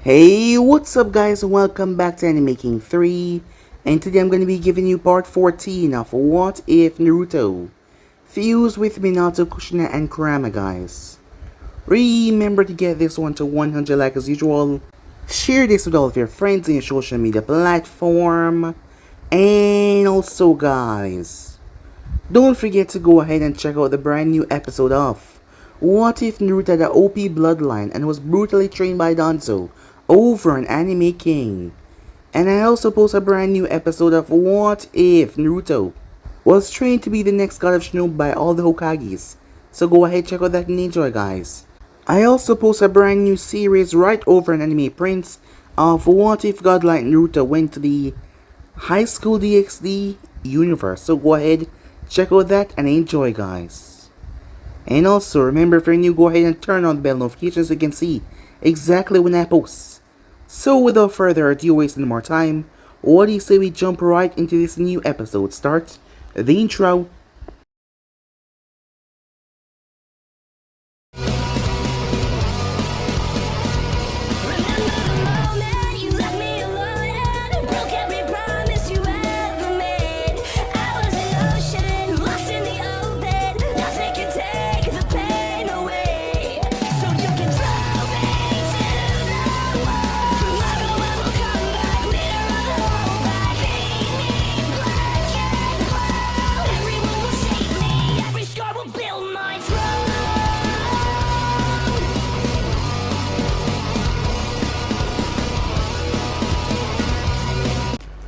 Hey, what's up guys? Welcome back to Anime King 3, and today I'm going to be giving you part 14 of What If Naruto fused with Minato, Kushina and Kurama, guys. Remember to get this one to 100 likes as usual, share this with all of your friends in your social media platform, and also guys, don't forget to go ahead and check out the brand new episode of What If Naruto had an OP bloodline and was brutally trained by Danzo over an Anime King. And I also post a brand new episode of What If Naruto was trained to be the next god of Shinobi by all the Hokages. So go ahead, check out that and enjoy, guys. I also post a brand new series right over an Anime Prince of What If God like Naruto went to the High School DxD universe. So go ahead, check out that and enjoy, guys. And also remember, if you're new, go ahead and turn on the bell notifications so you can see exactly when I post. So without further ado, wasting more time, what do you say we jump right into this new episode? Start the intro.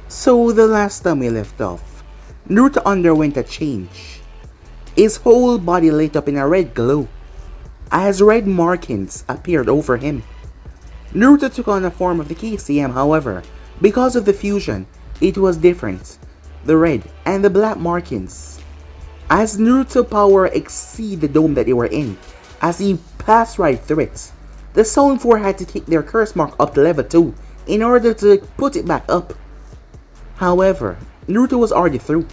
So the last time we left off, Naruto underwent a change. His whole body lit up in a red glow, as red markings appeared over him. Naruto took on the form of the KCM, however, because of the fusion, it was different. The red and the black markings. As Naruto power exceeded the dome that they were in, as he passed right through it, the Sound 4 had to take their curse mark up to level 2 in order to put it back up. However, Naruto was already through.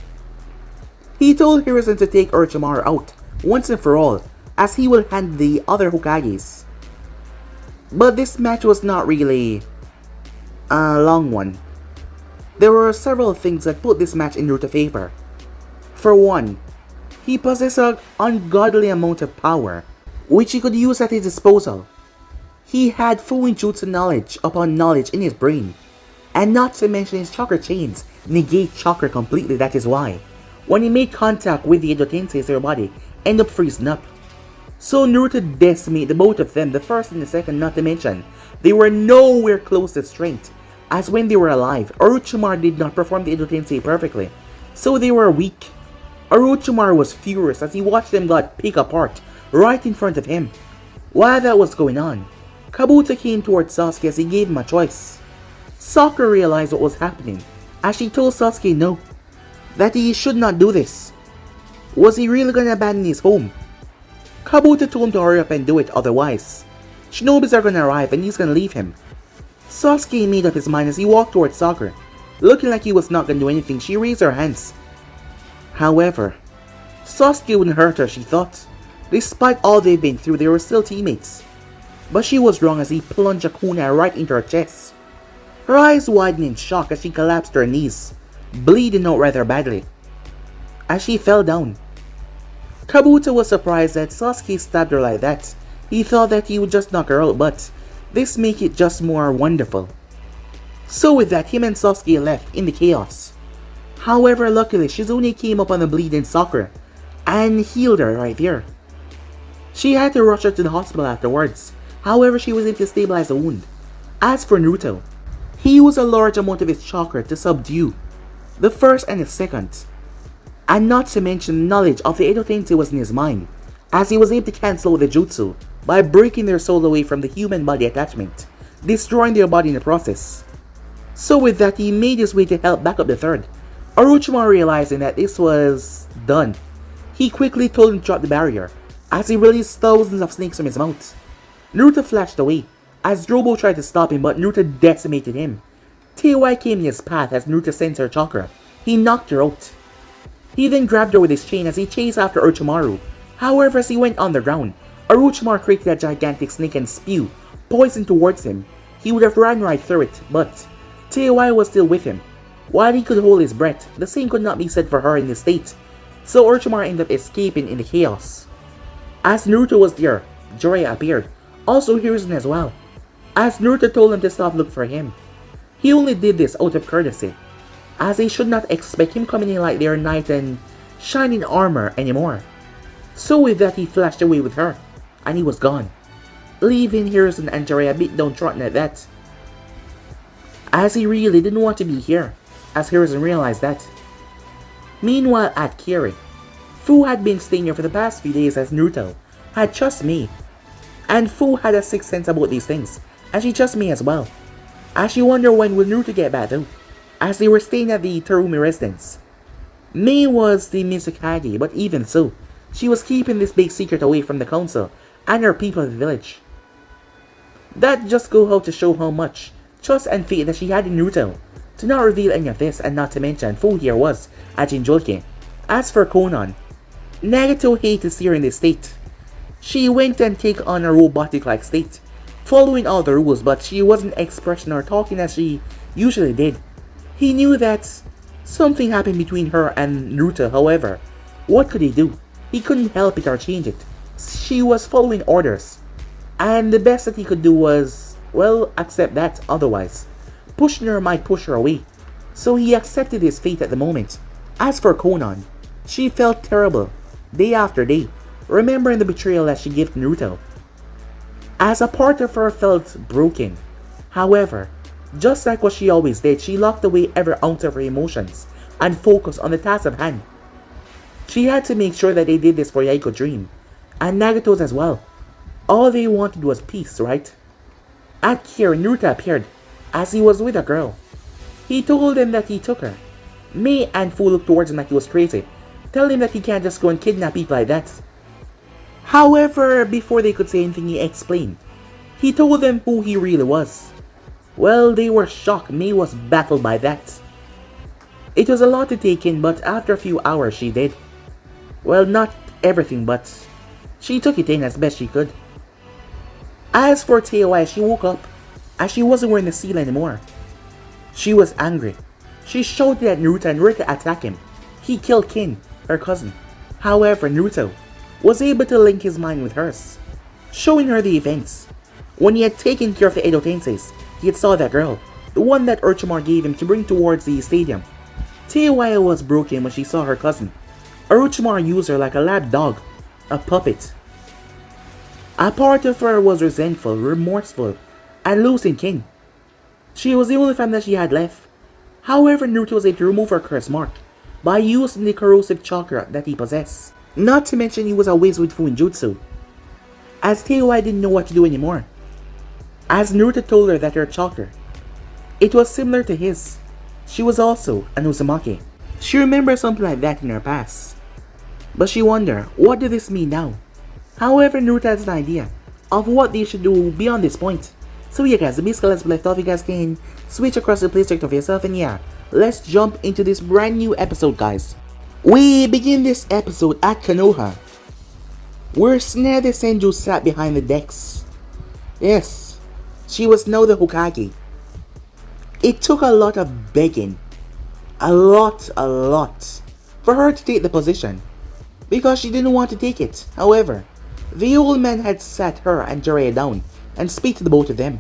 He told Hiruzen to take Orochimaru out, once and for all, as he will handle the other Hokages. But this match was not really a long one. There were several things that put this match in Naruto's favor. For one, he possessed an ungodly amount of power, which he could use at his disposal. He had Fuinjutsu knowledge upon knowledge in his brain. And not to mention his chakra chains negate chakra completely. That is why, when he made contact with the Edo Tenseis, their body end up freezing up. So Naruto decimated the both of them, the first and the second, not to mention, they were nowhere close to strength, as when they were alive, Orochimaru did not perform the Edo Tensei perfectly, so they were weak. Orochimaru was furious as he watched them get picked apart right in front of him. While that was going on, Kabuto came towards Sasuke as he gave him a choice. Sakura realized what was happening, as she told Sasuke no, that he should not do this. Was he really gonna abandon his home? Kabuto told him to hurry up and do it, otherwise Shinobis are gonna arrive and he's gonna leave him. Sasuke made up his mind as he walked towards Sakura. Looking like he was not gonna do anything, she raised her hands. However, Sasuke wouldn't hurt her, she thought. Despite all they've been through, they were still teammates. But she was wrong as he plunged a kunai right into her chest. Her eyes widened in shock as she collapsed to her knees, bleeding out rather badly, as she fell down. Kabuto was surprised that Sasuke stabbed her like that. He thought that he would just knock her out, but this made it just more wonderful. So with that, him and Sasuke left in the chaos. However, luckily, Shizune came up on the bleeding Sakura and healed her right there. She had to rush her to the hospital afterwards. However, she was able to stabilize the wound. As for Naruto, he used a large amount of his chakra to subdue the first and the second. And not to mention, knowledge of the Edo Tensei was in his mind, as he was able to cancel the jutsu by breaking their soul away from the human body attachment, destroying their body in the process. So with that, he made his way to help back up the third. Orochimaru, realizing that this was done, he quickly told him to drop the barrier, as he released thousands of snakes from his mouth. Naruto flashed away, as Drobo tried to stop him, but Naruto decimated him. Tei came in his path as Naruto sensed her chakra. He knocked her out. He then grabbed her with his chain as he chased after Orochimaru. However, as he went underground, Orochimaru created a gigantic snake and spewed poison towards him. he would have run right through it, but Teiwai was still with him. While he could hold his breath, the same could not be said for her in this state, so Orochimaru ended up escaping in the chaos. As Naruto was there, Jiraiya appeared, also Hiruzen as well. As Naruto told him to stop looking for him, he only did this out of courtesy, as they should not expect him coming in like their knight and shining armor anymore. So with that, he flashed away with her, and he was gone, leaving Hiruzen and Jiraiya a bit downtrodden at that, as he really didn't want to be here, as Hiruzen realized that. Meanwhile at Kiri, Fu had been staying here for the past few days as Naruto had trust me, and Fu had a sixth sense about these things, and she trusts me as well, as she wondered when would Naruto get back though, as they were staying at the Terumi residence. Mei was the Mizukage, but even so, she was keeping this big secret away from the council and her people of the village. That just goes out to show how much trust and faith that she had in Naruto, to not reveal any of this, and not to mention Fu here was at Jinjulke. As for Konan, Nagato hated to see her in this state. She went and take on a robotic-like state, following all the rules, but she wasn't expressing or talking as she usually did. He knew that something happened between her and Naruto, however, what could he do? He couldn't help it or change it. She was following orders, and the best that he could do was, well, accept that. Otherwise, pushing her might push her away, so he accepted his fate at the moment. As for Konan, she felt terrible, day after day, remembering the betrayal that she gave to Naruto, as a part of her felt broken. However, just like what she always did, she locked away every ounce of her emotions and focused on the task at hand. She had to make sure that they did this for Yaiko Dream, and Nagato's as well. All they wanted was peace, right? At Kira, Naruto appeared, as he was with a girl. He told them that he took her. Mei and Fu looked towards him like he was crazy, telling him that he can't just go and kidnap people like that. However, before they could say anything, he explained. He told them who he really was. Well, they were shocked. Mei was baffled by that. It was a lot to take in, but after a few hours she did. Well, not everything, but she took it in as best she could. As for Teiwai, she woke up, as she wasn't wearing the seal anymore. She was angry. She shouted at Naruto and ready to attack him. He killed Kin, her cousin. However, Naruto was able to link his mind with hers, showing her the events. When he had taken care of the Edo Tenseis, he had saw that girl, the one that Orochimaru gave him to bring towards the stadium. Teiwai was broken when she saw her cousin. Orochimaru used her like a lap dog, a puppet. A part of her was resentful, remorseful, and losing Kin. She was the only family that she had left. However, Naruto was able to remove her curse mark by using the corrosive chakra that he possessed. Not to mention he was a whiz with Fuinjutsu, as Teiwai didn't know what to do anymore. As Naruto told her that her chakra, it was similar to his. She was also an Uzumaki. She remembered something like that in her past, but she wondered, what did this mean now? However, Naruto has an idea of what they should do beyond this point. So yeah guys, basically let's left off, you guys can switch across the play check of yourself, and yeah, let's jump into this brand new episode guys. We begin this episode at Konoha, where Tsunade Senju sat behind the decks. Yes, she was now the Hokage. It took a lot of begging, a lot, for her to take the position, because she didn't want to take it. However, the old man had sat her and Jiraiya down and speak to the both of them.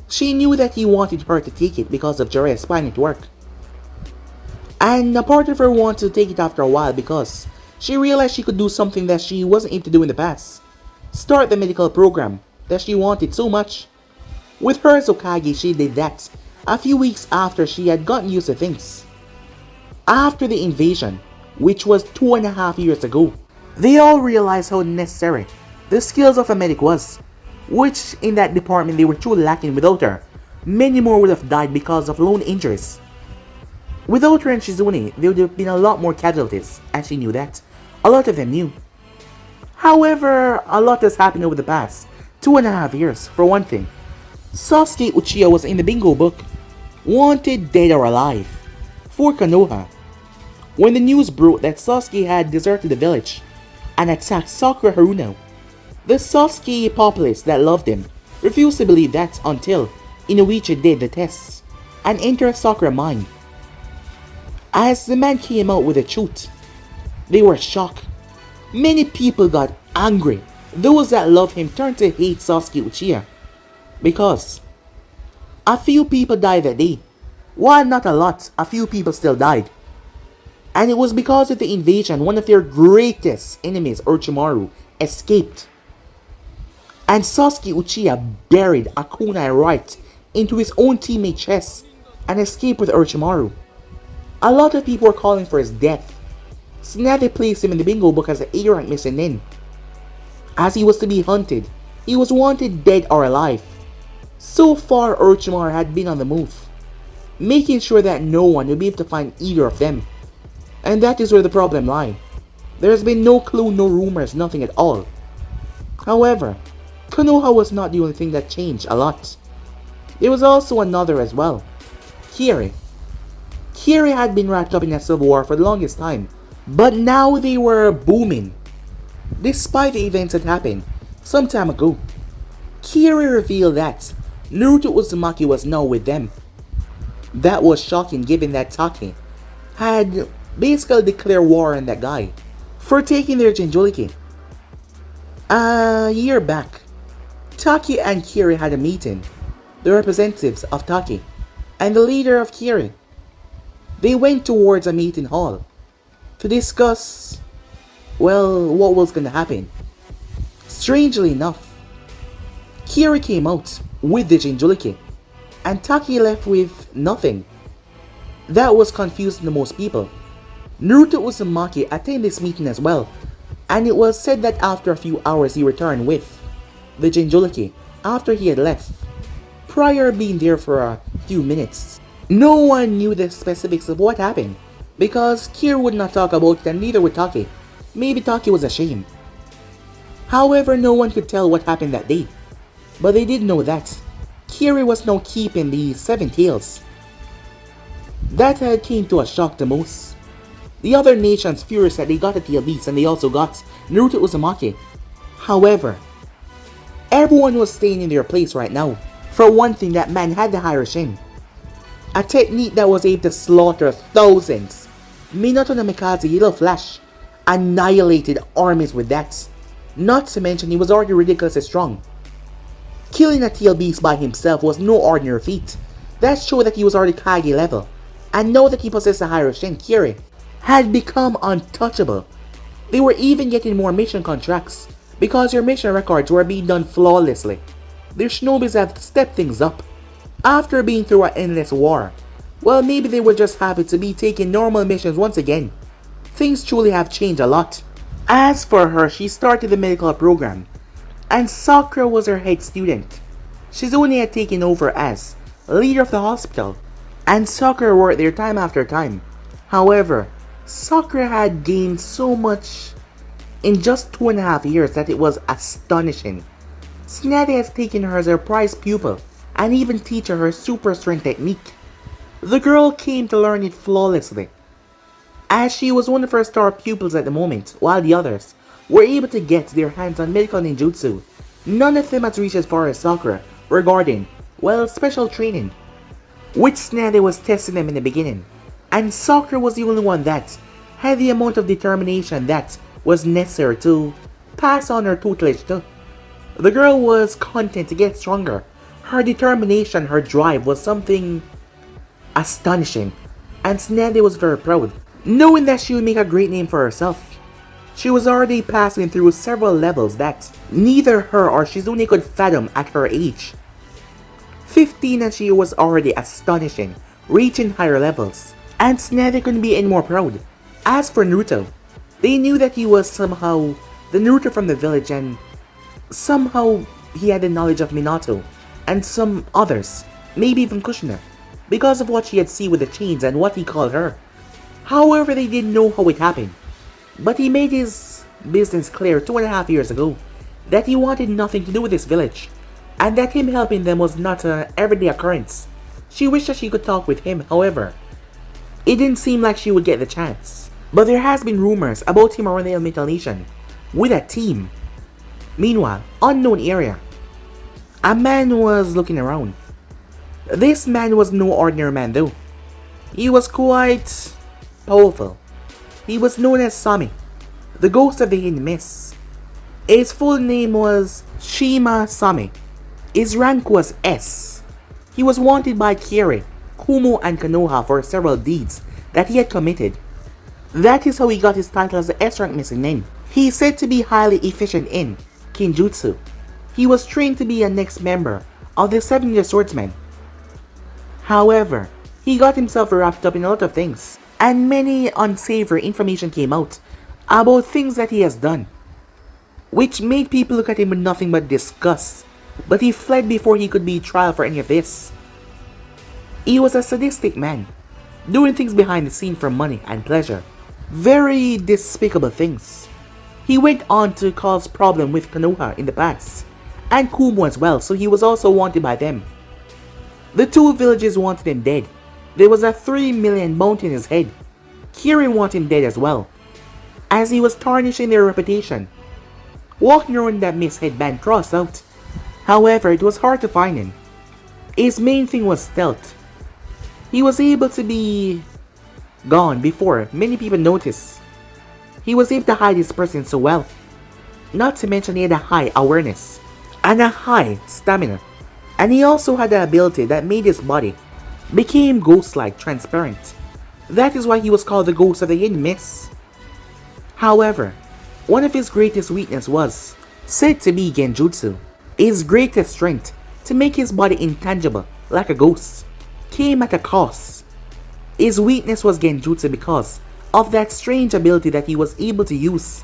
She knew that he wanted her to take it because of Jiraiya's plan at work. And a part of her wanted to take it after a while because she realized she could do something that she wasn't able to do in the past. Start the medical program that she wanted so much. With her as Hokage, she did that a few weeks after she had gotten used to things. After the invasion, which was 2.5 years ago, they all realized how necessary the skills of a medic was, which in that department they were truly lacking. Without her, many more would have died because of lone injuries. Without her and Shizune, there would have been a lot more casualties, and she knew that. A lot of them knew. However, a lot has happened over the past 2.5 years. For one thing, Sasuke Uchiha was in the bingo book, wanted dead or alive, for Konoha. When the news broke that Sasuke had deserted the village and attacked Sakura Haruno, the Sasuke populace that loved him refused to believe that until Inoichi did the tests and entered Sakura's mind. As the man came out with the truth, they were shocked. Many people got angry. Those that loved him turned to hate Sasuke Uchiha because a few people died that day. While not a lot, a few people still died. And it was because of the invasion one of their greatest enemies, Orochimaru, escaped. And Sasuke Uchiha buried a kunai right into his own teammate chest and escaped with Orochimaru. A lot of people were calling for his death, so now they placed him in the bingo book as an A-rank missing in. As he was to be hunted, he was wanted dead or alive. So far Orochimaru had been on the move, making sure that no one would be able to find either of them. And that is where the problem lies. There has been no clue, no rumors, nothing at all. However, Konoha was not the only thing that changed a lot. There was also another as well. Kiri. Kiri had been wrapped up in a civil war for the longest time, but now they were booming. Despite the events that happened some time ago, Kiri revealed that Naruto Uzumaki was now with them. That was shocking given that Taki had basically declared war on that guy for taking their Jinchuriki. A year back, Taki and Kiri had a meeting, the representatives of Taki and the leader of Kiri. They went towards a meeting hall to discuss, well, what was going to happen. Strangely enough, Kiri came out with the Jinchuriki and Taki left with nothing. That was confusing to most people. Naruto Uzumaki attended this meeting as well, and it was said that after a few hours he returned with the Jinchuriki after he had left, prior being there for a few minutes. No one knew the specifics of what happened, because Kiri would not talk about it and neither would Taki. Maybe Taki was ashamed. However, no one could tell what happened that day, but they did know that Kiri was now keeping the 7 tails. That had came to a shock to most. The other nations furious that they got a tail beast and they also got Naruto Uzumaki. However, everyone was staying in their place right now. For one thing, that man had the Hiroshin, a technique that was able to slaughter thousands. Minato no Mikaze, Little Flash, annihilated armies with that. Not to mention he was already ridiculously strong. Killing a tail beast by himself was no ordinary feat. That showed that he was already Kage level. And now that he possessed a Hiroshin, Kiri had become untouchable. They were even getting more mission contracts because their mission records were being done flawlessly. Their shinobis have stepped things up. After being through an endless war, well, maybe they were just happy to be taking normal missions once again. Things truly have changed a lot. As for her, she started the medical program, and Sakura was her head student. Shizune had taken over as leader of the hospital, and Sakura worked there time after time. However, Sakura had gained so much in just 2.5 years that it was astonishing. Tsunade has taken her as her prized pupil and even teach her super strength technique. The girl came to learn it flawlessly, as she was one of her star pupils at the moment, while the others were able to get their hands on medical ninjutsu. None of them has reached as far as Sakura regarding, well, special training, which Tsunade was testing them in the beginning, and Sakura was the only one that had the amount of determination that was necessary to pass on her tutelage to. The girl was content to get stronger. Her determination, her drive was something astonishing, and Tsunade was very proud, knowing that she would make a great name for herself. She was already passing through several levels that neither her or Shizune could fathom at her age. 15 and she was already astonishing, reaching higher levels, and Tsunade couldn't be any more proud. As for Naruto, they knew that he was somehow the Naruto from the village, and somehow he had the knowledge of Minato and some others, maybe even Kushina, because of what she had seen with the chains and what he called her. However, they didn't know how it happened, but he made his business clear 2.5 years ago that he wanted nothing to do with this village, and that him helping them was not an everyday occurrence. She wished that she could talk with him, however, it didn't seem like she would get the chance. But there has been rumors about him around the Elemental Nation with a team. Meanwhile, unknown area, a man was looking around. This man was no ordinary man though. He was quite powerful. He was known as Sami, the ghost of the hidden mist. His full name was Shima Sami. His rank was S. He was wanted by Kiri, Kumo and Konoha for several deeds that he had committed. That is how he got his title as the S-rank missing nin. He is said to be highly efficient in Kinjutsu. He was trained to be a next member of the 7 Year Swordsmen. However, he got himself wrapped up in a lot of things, and many unsavory information came out about things that he has done, which made people look at him with nothing but disgust, but he fled before he could be tried for any of this. He was a sadistic man, doing things behind the scene for money and pleasure. Very despicable things. He went on to cause problems with Konoha in the past, and Kumo as well, so he was also wanted by them. The two villages wanted him dead. There was a 3 million bounty in his head. Kiri wanted him dead as well, as he was tarnishing their reputation. Walking around that mist headband crossed out. However, it was hard to find him. His main thing was stealth. He was able to be gone before many people noticed. He was able to hide his person so well. Not to mention he had a high awareness and a high stamina. And he also had the ability that made his body became ghost-like transparent. That is why he was called the ghost of the hidden mist. However, one of his greatest weaknesses was said to be genjutsu. His greatest strength, to make his body intangible like a ghost, came at a cost. His weakness was genjutsu because of that strange ability that he was able to use.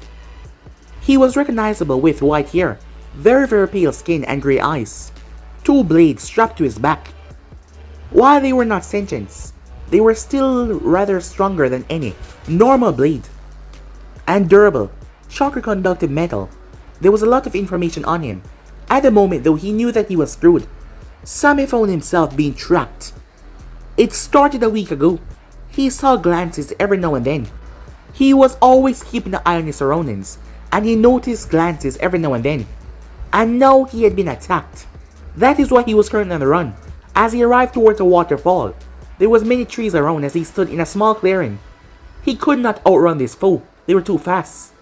He was recognizable with white hair, very pale skin and grey eyes, 2 blades strapped to his back. While they were not sentient, they were still rather stronger than any normal blade. And durable, shocker conductive metal. There was a lot of information on him. At the moment though, he knew that he was screwed. Sami found himself being trapped. It started a week ago. He saw glances every now and then. He was always keeping an eye on his surroundings, and he noticed glances every now and then. And now he had been attacked. That is why he was currently on the run. As he arrived towards a waterfall, there was many trees around as he stood in a small clearing. He could not outrun this foe, they were too fast.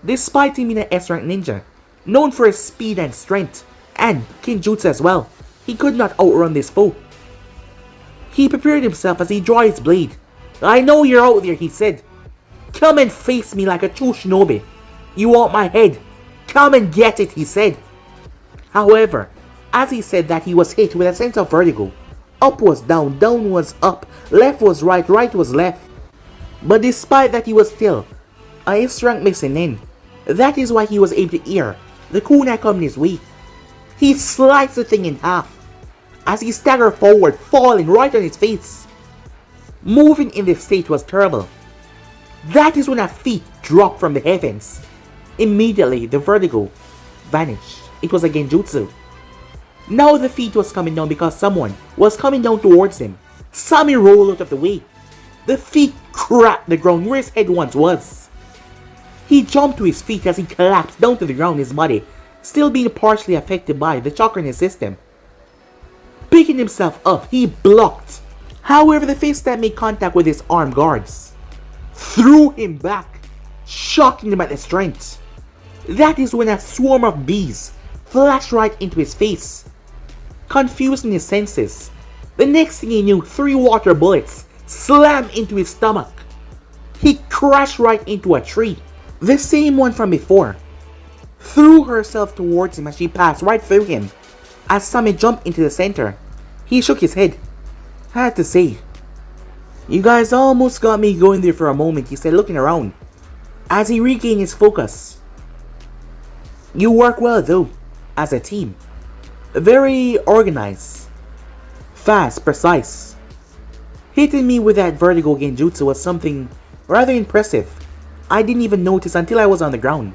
Despite him being an S-rank ninja, known for his speed and strength, and Kinjutsu as well, he could not outrun this foe. He prepared himself as he drew his blade. "I know you're out there," he said. "Come and face me like a true shinobi. You want my head? Come and get it," he said. However, as he said that, he was hit with a sense of vertigo. Up was down, down was up, left was right, right was left. But despite that, he was still a S-rank missing in. That is why he was able to hear the kunai coming his way. He sliced the thing in half as he staggered forward, falling right on his face. Moving in this state was terrible. That is when a feet dropped from the heavens. Immediately, the vertigo vanished. It was a genjutsu. Now the feet was coming down because someone was coming down towards him. Sami rolled out of the way. The feet cracked the ground where his head once was. He jumped to his feet as he collapsed down to the ground, his body still being partially affected by the chakra in his system. Picking himself up, he blocked. However, the face that made contact with his armed guards threw him back, shocking him at the strength. That is when a swarm of bees flashed right into his face, confusing his senses. The next thing he knew, 3 water bullets slammed into his stomach. He crashed right into a tree. The same one from before threw herself towards him as she passed right through him. As Sami jumped into the center, he shook his head. "I had to say, you guys almost got me going there for a moment," he said, looking around as he regained his focus. "You work well though, as a team. Very organized, fast, precise. Hitting me with that vertigo genjutsu was something rather impressive. I didn't even notice until I was on the ground.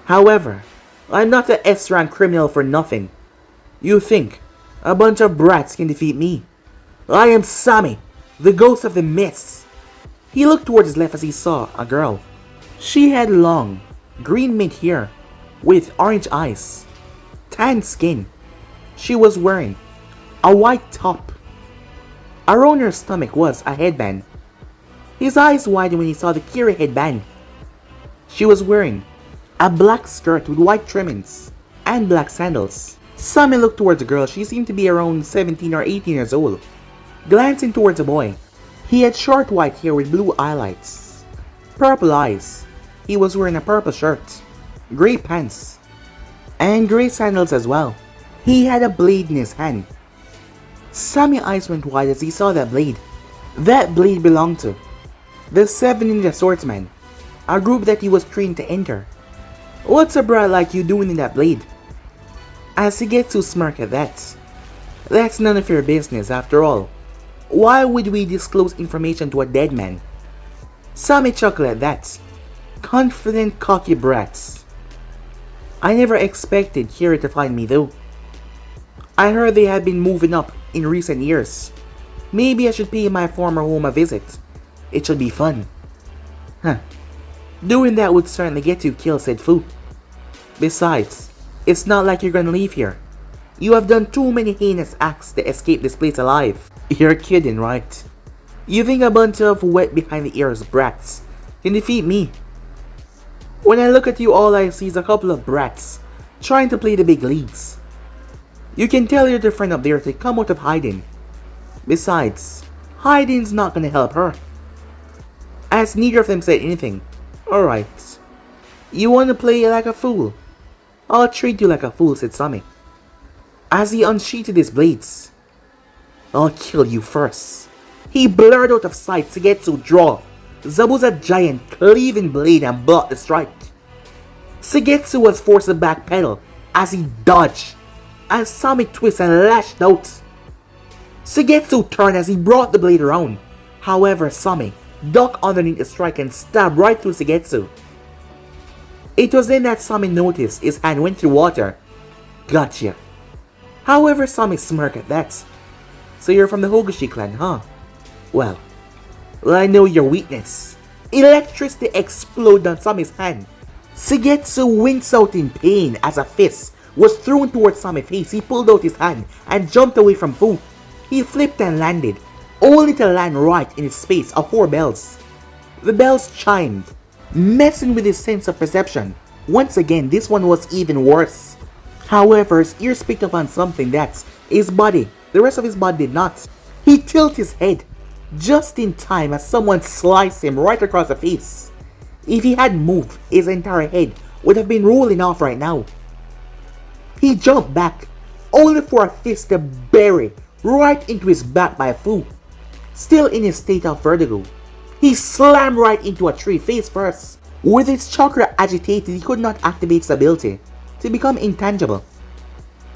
However, I'm not an S-rank criminal for nothing. You think a bunch of brats can defeat me? I am Sami, the ghost of the mist." He looked towards his left as he saw a girl. She had long, green mint hair with orange eyes, tan skin. She was wearing a white top. Around her stomach was a headband. His eyes widened when he saw the Kiri headband. She was wearing a black skirt with white trimmings and black sandals. Sami looked towards the girl. She seemed to be around 17 or 18 years old. Glancing towards the boy, he had short white hair with blue highlights, purple eyes. He was wearing a purple shirt, grey pants, and grey sandals as well. He had a blade in his hand. Sami's eyes went wide as he saw that blade. That blade belonged to the 7 Ninja Swordsmen, a group that he was trained to enter. What's a brat like you doing in that blade? As he gets to smirk at that. That's none of your business after all. Why would we disclose information to a dead man? Sami chuckled at that. Confident, cocky brats. I never expected Kira to find me though. I heard they had been moving up in recent years. Maybe I should pay my former home a visit. It should be fun. Huh. Doing that would certainly get you killed, said Fu. Besides, it's not like you're gonna leave here. You have done too many heinous acts to escape this place alive. You're kidding, right? You think a bunch of wet behind the ears brats can defeat me? When I look at you, all I see is a couple of brats trying to play the big leagues. You can tell your friend up there to come out of hiding. Besides, hiding's not gonna help her. As neither of them said anything. Alright. You wanna play like a fool? I'll treat you like a fool, said Sami. As he unsheathed his blades. I'll kill you first. He blurred out of sight Suigetsu draw Zabuza giant cleaving blade and blocked the strike. Suigetsu was forced to backpedal as he dodged, as Sami twisted and lashed out. Suigetsu turned as he brought the blade around. However, Sami ducked underneath the strike and stabbed right through Suigetsu. It was then that Sami noticed his hand went through water. Gotcha. However, Sami smirked at that. So you're from the Hogushi clan, huh? Well, I know your weakness. Electricity exploded on Sami's hand. Suigetsu winced out in pain as a fist was thrown towards Sami's face. He pulled out his hand and jumped away from Fu. He flipped and landed, only to land right in his space of 4 bells. The bells chimed, messing with his sense of perception. Once again, this one was even worse. However, his ears picked up on something that his body, the rest of his body did not. He tilted his head, just in time as someone sliced him right across the face. If he hadn't moved, his entire head would have been rolling off right now. He jumped back, only for a fist to bury right into his back by Fu. Still in his state of vertigo, he slammed right into a tree face first. With his chakra agitated, he could not activate his ability to become intangible.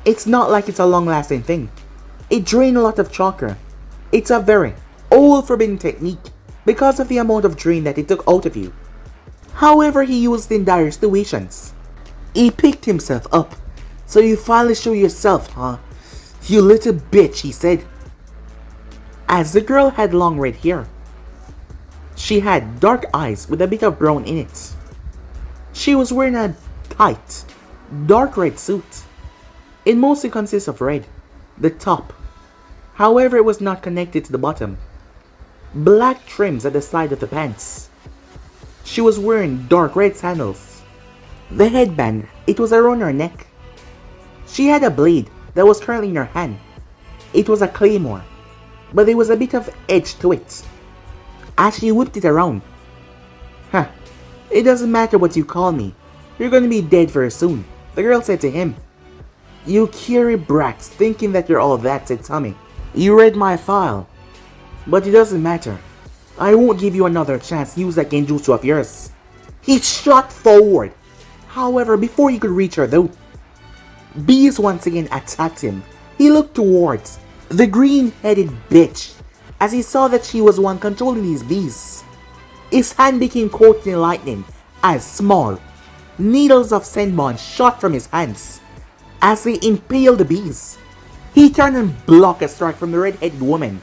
It's not like it's a long-lasting thing. It drained a lot of chakra. It's a very old forbidden technique because of the amount of drain that it took out of you. However, he used in dire situations. He picked himself up. So you finally show yourself, huh? You little bitch, he said. As the girl had long red hair. She had dark eyes with a bit of brown in it. She was wearing a tight, dark red suit. It mostly consists of red, the top. However, it was not connected to the bottom. Black trims at the side of the pants. She was wearing dark red sandals. The headband, it was around her neck. She had a blade that was currently in her hand. It was a claymore, but there was a bit of edge to it. As she whipped it around. Huh, it doesn't matter what you call me. You're gonna be dead very soon, the girl said to him. You Kiri brats thinking that you're all that, said Sami. You read my file, but it doesn't matter. I won't give you another chance to use that genjutsu of yours. He shot forward. However, before he could reach her though, bees once again attacked him. He looked towards the green-headed bitch as he saw that she was one controlling these bees. His hand became coated in lightning as small needles of senbon shot from his hands as they impaled the bees. He turned and blocked a strike from the red-headed woman.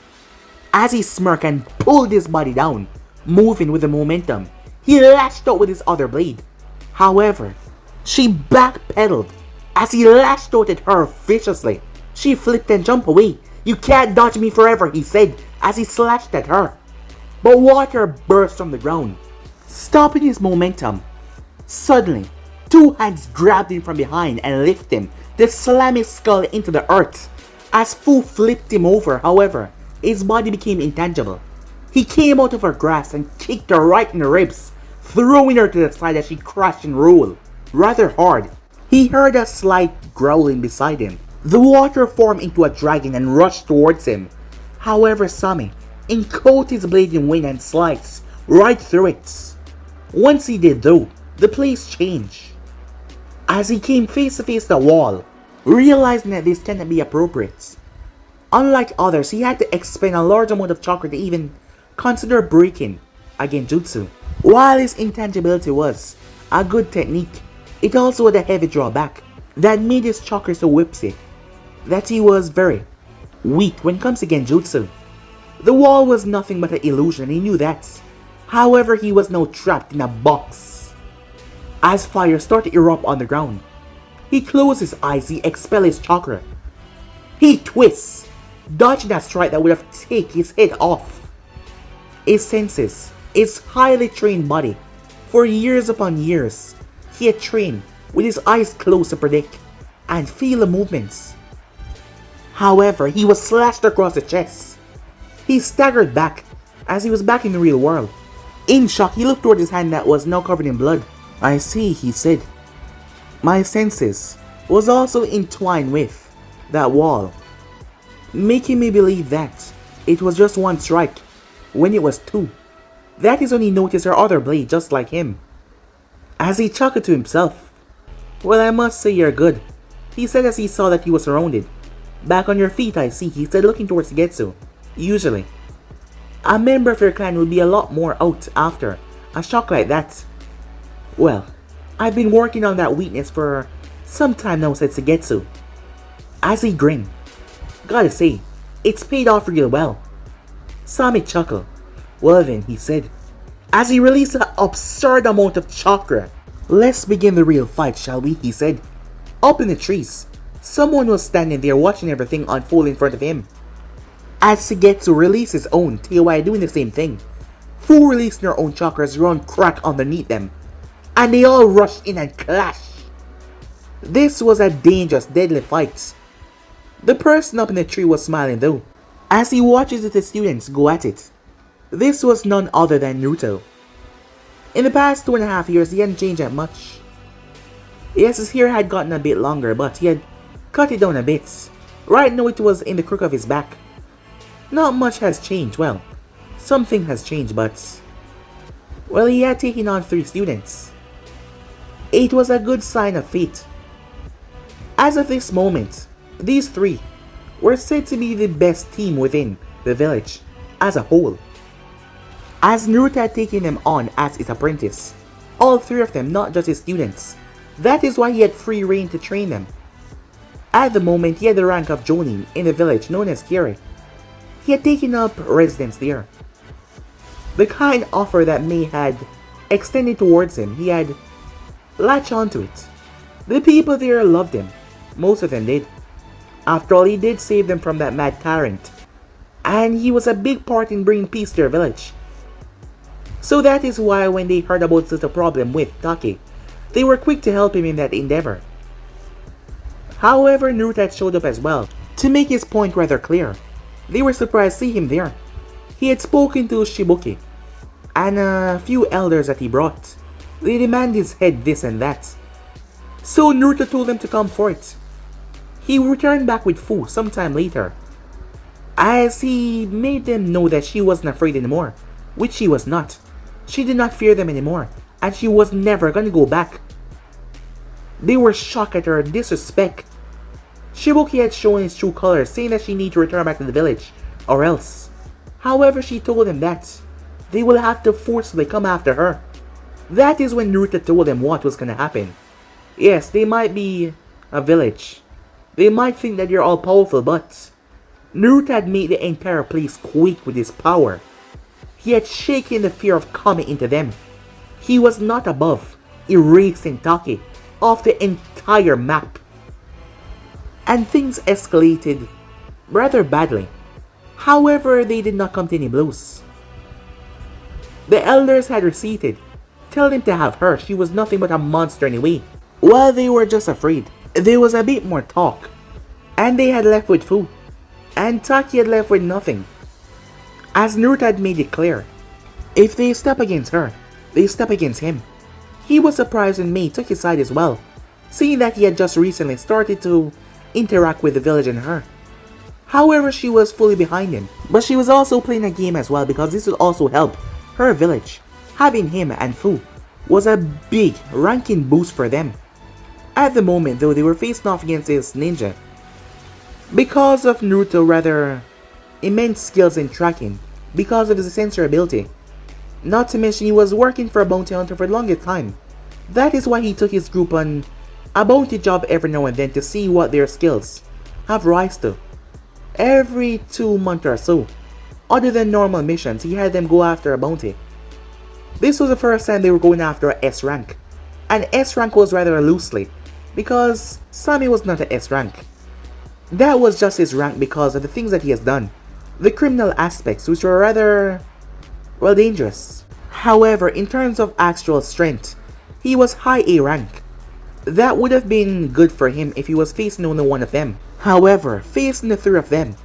As he smirked and pulled his body down, moving with the momentum, he lashed out with his other blade. However, she backpedaled as he lashed out at her viciously. She flipped and jumped away. You can't dodge me forever, he said as he slashed at her. But water burst from the ground, stopping his momentum. Suddenly, two hands grabbed him from behind and lifted him to slam his skull into the earth. As Fu flipped him over, however, his body became intangible. He came out of her grasp and kicked her right in the ribs, throwing her to the side as she crashed and rolled rather hard. He heard a slight growling beside him. The water formed into a dragon and rushed towards him. However, Sami encoded his blade in wind and sliced right through it. Once he did though, the place changed. As he came face to face the wall, realizing that this cannot be appropriate. Unlike others, he had to expend a large amount of chakra to even consider breaking a genjutsu. While his intangibility was a good technique, it also had a heavy drawback that made his chakra so whipsy that he was very weak when it comes to genjutsu. The wall was nothing but an illusion, he knew that. However, he was now trapped in a box. As fire started to erupt on the ground, he closed his eyes, he expelled his chakra. He twists, dodging a strike that would have taken his head off. His senses, his highly trained body, for years upon years, he had trained with his eyes closed to predict and feel the movements. However, he was slashed across the chest. He staggered back as he was back in the real world. In shock, he looked toward his hand that was now covered in blood. I see, he said. My senses was also entwined with that wall, making me believe that it was just one strike when it was two. That is when he noticed her other blade just like him. As he chuckled to himself, well, I must say you're good, he said as he saw that he was surrounded. Back on your feet, I see, he said, looking towards Getsu. Usually, a member of your clan would be a lot more out after a shock like that. Well, I've been working on that weakness for some time now, said Sugetsu. As he grinned, gotta say, it's paid off real well. Sami chuckled. Well then, he said, as he released an absurd amount of chakra. Let's begin the real fight, shall we, he said. Up in the trees, someone was standing there watching everything unfold in front of him. As Sugetsu released his own, Teiwai doing the same thing. Fu released their own chakras run crack underneath them, and they all rushed in and clashed. This was a dangerous, deadly fight. The person up in the tree was smiling though, as he watches the students go at it. This was none other than Naruto. In the past 2.5 years, he hadn't changed that much. Yes, his hair had gotten a bit longer, but he had cut it down a bit. Right now it was in the crook of his back. Not much has changed. Well, something has changed, but well, he had taken on 3 students. It was a good sign of fate. As of this moment, these 3 were said to be the best team within the village as a whole. As Naruto had taken them on as his apprentice, all 3 of them not just his students. That is why he had free reign to train them. At the moment, he had the rank of Jonin in the village known as Kiri. He had taken up residence there. The kind offer that Mei had extended towards him, he had latched onto it. The people there loved him. Most of them did. After all, he did save them from that mad tyrant, and he was a big part in bringing peace to their village. So that is why when they heard about such a problem with Taki, they were quick to help him in that endeavor. However, Naruto had showed up as well, to make his point rather clear. They were surprised to see him there. He had spoken to Shibuki, and a few elders that he brought. They demanded his head, this and that. So Naruto told them to come for it. He returned back with Fu sometime later, as he made them know that she wasn't afraid anymore, which she was not. She did not fear them anymore, and she was never gonna go back. They were shocked at her disrespect. Shibuki had shown his true colors, saying that she needed to return back to the village, or else. However, she told them that they will have to forcibly come after her. That is when Naruto told them what was gonna happen. Yes, they might be a village. They might think that you're all powerful, but Naruto had made the entire place quake with his power. He had shaken the fear of coming into them. He was not above erasing Taki off the entire map. And things escalated rather badly. However, they did not come to any blows. The elders had receded, telling him to have her, she was nothing but a monster anyway. While they were just afraid, there was a bit more talk, and they had left with food, and Taki had left with nothing. As Naruto had made it clear, if they step against her, they step against him. He was surprised when Mei took his side as well, seeing that he had just recently started to interact with the village and her. However, she was fully behind him, but she was also playing a game as well because this would also help her village. Having him and Fu was a big ranking boost for them. At the moment though, they were facing off against this ninja. Because of Naruto's rather immense skills in tracking, because of his sensor ability, not to mention he was working for a bounty hunter for the longest time. That is why he took his group on a bounty job every now and then to see what their skills have rise to. Every 2 months or so, other than normal missions, he had them go after a bounty. This was the first time they were going after a S rank, and S rank was rather loosely, because Sami was not a S rank. That was just his rank because of the things that he has done, the criminal aspects which were rather, well, dangerous. However, in terms of actual strength, he was high A rank. That would have been good for him if he was facing only one of them. However, facing the 3 of them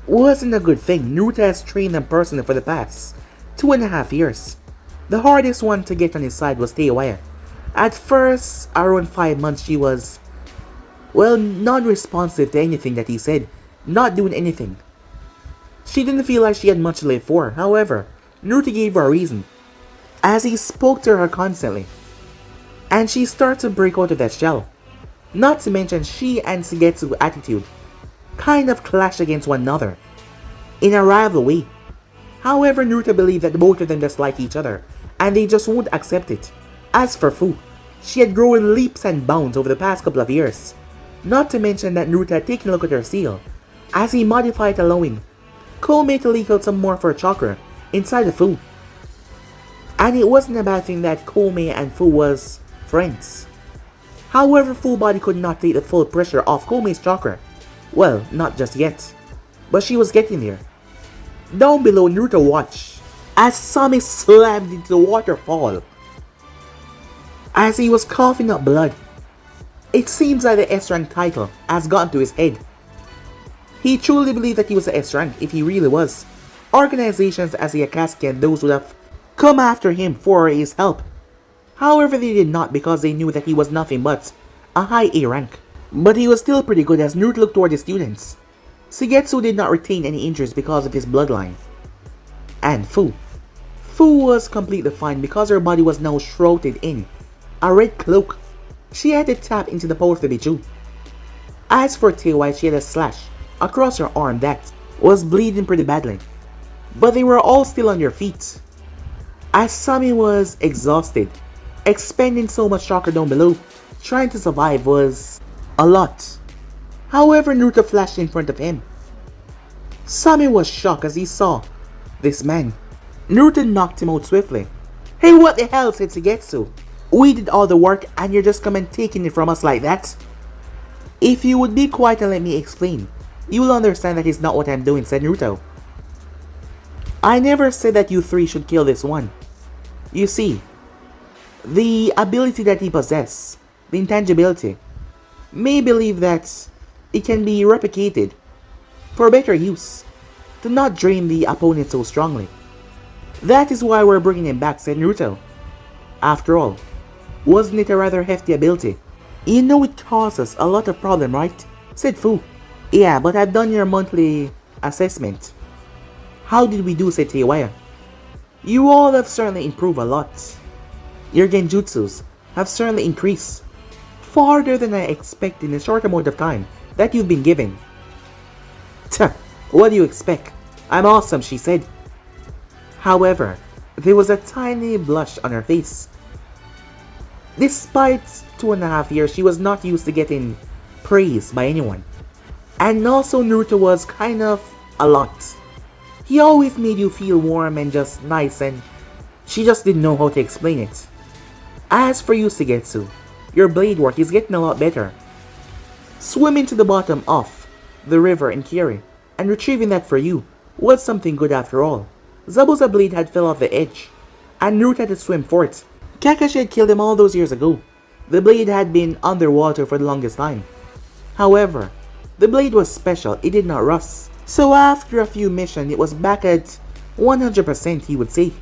wasn't a good thing. Naruto has trained them personally for the past 2.5 years. The hardest one to get on his side was Teiwaya. At first, around 5 months, she was, well, non-responsive to anything that he said, not doing anything. She didn't feel like she had much to live for. However, Naruto gave her a reason, as he spoke to her constantly, and she started to break out of that shell. Not to mention, she and Shigetsu's attitude kind of clashed against one another, in a rival way. However, Naruto believed that both of them just like each other, and they just won't accept it. As for Fu, she had grown leaps and bounds over the past couple of years. Not to mention that Naruto had taken a look at her seal, as he modified allowing Koumei to leak out some more of her chakra inside of Fu. And it wasn't a bad thing that Koumei and Fu was friends. However, Fu's body could not take the full pressure off Koumei's chakra. Well, not just yet, but she was getting there. Down below, Naruto watched as Sami slammed into the waterfall as he was coughing up blood. It seems like the S-rank title has gotten to his head. He truly believed that he was the S-rank if he really was. Organizations as the Akatsuki and those would have come after him for his help. However, they did not because they knew that he was nothing but a high A rank. But he was still pretty good as Naruto looked toward his students. Shigetsu did not retain any injuries because of his bloodline. And Fu was completely fine because her body was now shrouded in a red cloak. She had to tap into the power of the Biju. As for Teiwai, she had a slash across her arm that was bleeding pretty badly. But they were all still on their feet, as Sami was exhausted. Expending so much chakra down below, trying to survive was a lot. However, Naruto flashed in front of him. Sami was shocked as he saw this man. Naruto knocked him out swiftly. "Hey, what the hell," said Shigetsu. "We did all the work and you're just coming taking it from us like that?" "If you would be quiet and let me explain, you will understand that is not what I'm doing," said Naruto. "I never said that you 3 should kill this one. You see, the ability that he possesses, the intangibility, may believe that it can be replicated for better use, to not drain the opponent so strongly. That is why we're bringing him back," said Naruto. "After all, wasn't it a rather hefty ability?" "You know it causes a lot of problem, right?" said Fu. "Yeah, but I've done your monthly assessment." "How did we do?" said Teiwaya. "You all have certainly improved a lot. Your genjutsus have certainly increased farther than I expected in a short amount of time that you've been given." "Tuh, what do you expect? I'm awesome," she said. However, there was a tiny blush on her face. Despite 2.5 years, she was not used to getting praise by anyone. And also, Naruto was kind of a lot. He always made you feel warm and just nice, and she just didn't know how to explain it. As for you, Shigetsu, your blade work is getting a lot better. Swimming to the bottom of the river in Kiri, and retrieving that for you was something good after all. Zabuza blade had fell off the edge, and Naruto had to swim for it. Kakashi had killed him all those years ago. The blade had been underwater for the longest time. However, the blade was special, it did not rust. So after a few missions, it was back at 100%, he would say.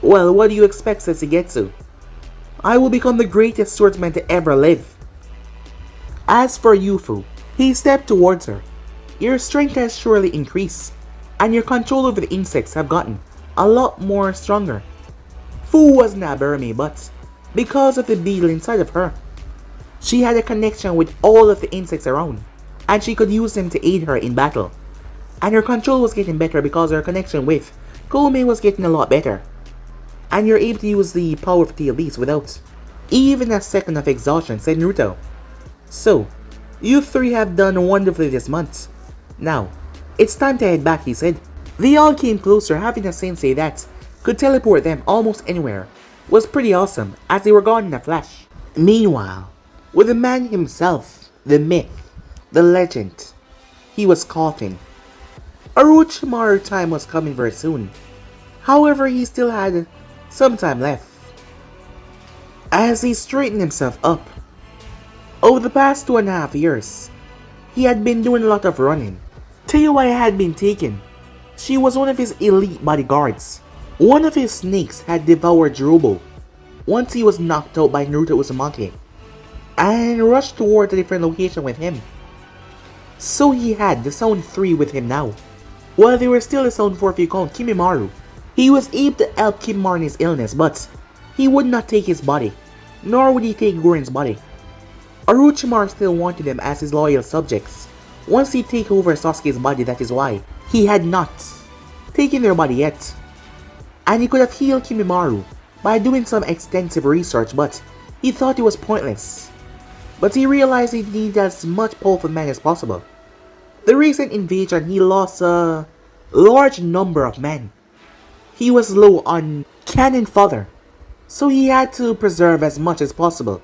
Well, what do you expect Setsugetsu? I will become the greatest swordsman to ever live. As for Yufu, he stepped towards her. Your strength has surely increased, and your control over the insects have gotten a lot more stronger. Fu was not Burmy, but because of the beetle inside of her, she had a connection with all of the insects around, and she could use them to aid her in battle. And her control was getting better because her connection with Koumei was getting a lot better. And you're able to use the power of the Elise without even a second of exhaustion, said Naruto. So, you three have done wonderfully this month. Now, it's time to head back, he said. They all came closer, having a sensei that could teleport them almost anywhere. Was pretty awesome, as they were gone in a flash. Meanwhile, with the man himself, the myth, the legend, he was coughing. Orochimaru time was coming very soon. However, he still had some time left. As he straightened himself up, over the past 2.5 years, he had been doing a lot of running. Teiwai had been taken. She was one of his elite bodyguards. One of his snakes had devoured Jirobo once he was knocked out by Naruto Uzumaki, and rushed toward a different location with him. So he had the Sound 3 with him now. While they were still the Sound 4 if you count Kimimaro, he was able to help Kimimaro in his illness, but he would not take his body, nor would he take Guren's body. Orochimaru still wanted them as his loyal subjects. Once he take over Sasuke's body, that is why he had not taken their body yet. And he could have healed Kimimaro by doing some extensive research, but he thought it was pointless. But he realized he needed as much powerful men as possible. The recent invasion, he lost a large number of men. He was low on cannon fodder, so he had to preserve as much as possible.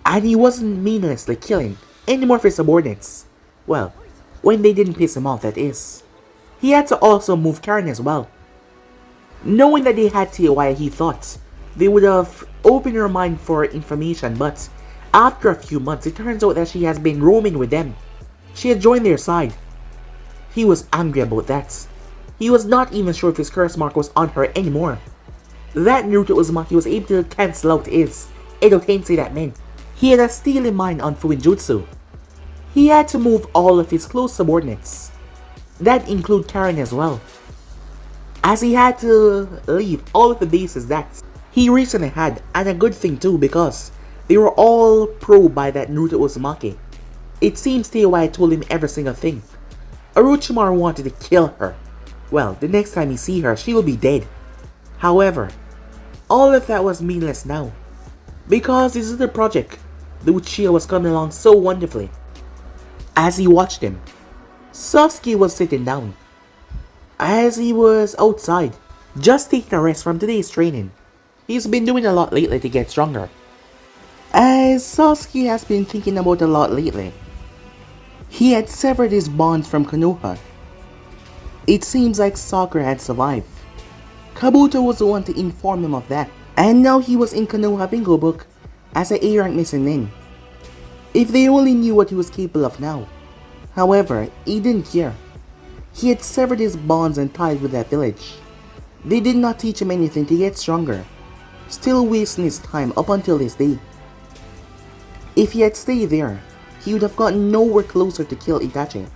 And he wasn't meaninglessly killing any more of his subordinates. Well, when they didn't piss him off, that is. He had to also move Karen as well. Knowing that they had Teiwai, he thought they would have opened her mind for information, but after a few months, it turns out that she has been roaming with them. She had joined their side. He was angry about that. He was not even sure if his curse mark was on her anymore. That Naruto Uzumaki was able to cancel out his Edo Tensei that meant. He had a stealing mind on Fuinjutsu. He had to move all of his close subordinates. That include Karen as well. As he had to leave all of the bases that he recently had, and a good thing too because they were all probed by that Naruto Uzumaki. It seems Teiwai told him every single thing. Orochimaru wanted to kill her. Well, the next time he see her, she will be dead. However, all of that was meaningless now, because this is the project, the Uchiha was coming along so wonderfully. As he watched him, Sasuke was sitting down. As he was outside, just taking a rest from today's training. He's been doing a lot lately to get stronger. As Sasuke has been thinking about a lot lately, he had severed his bonds from Konoha. It seems like Sakura had survived. Kabuto was the one to inform him of that, and now he was in Konoha bingo book as an A-rank missing in. If they only knew what he was capable of now. However, he didn't care. He had severed his bonds and ties with that village. They did not teach him anything to get stronger, still wasting his time up until this day. If he had stayed there, he would have gotten nowhere closer to kill Itachi.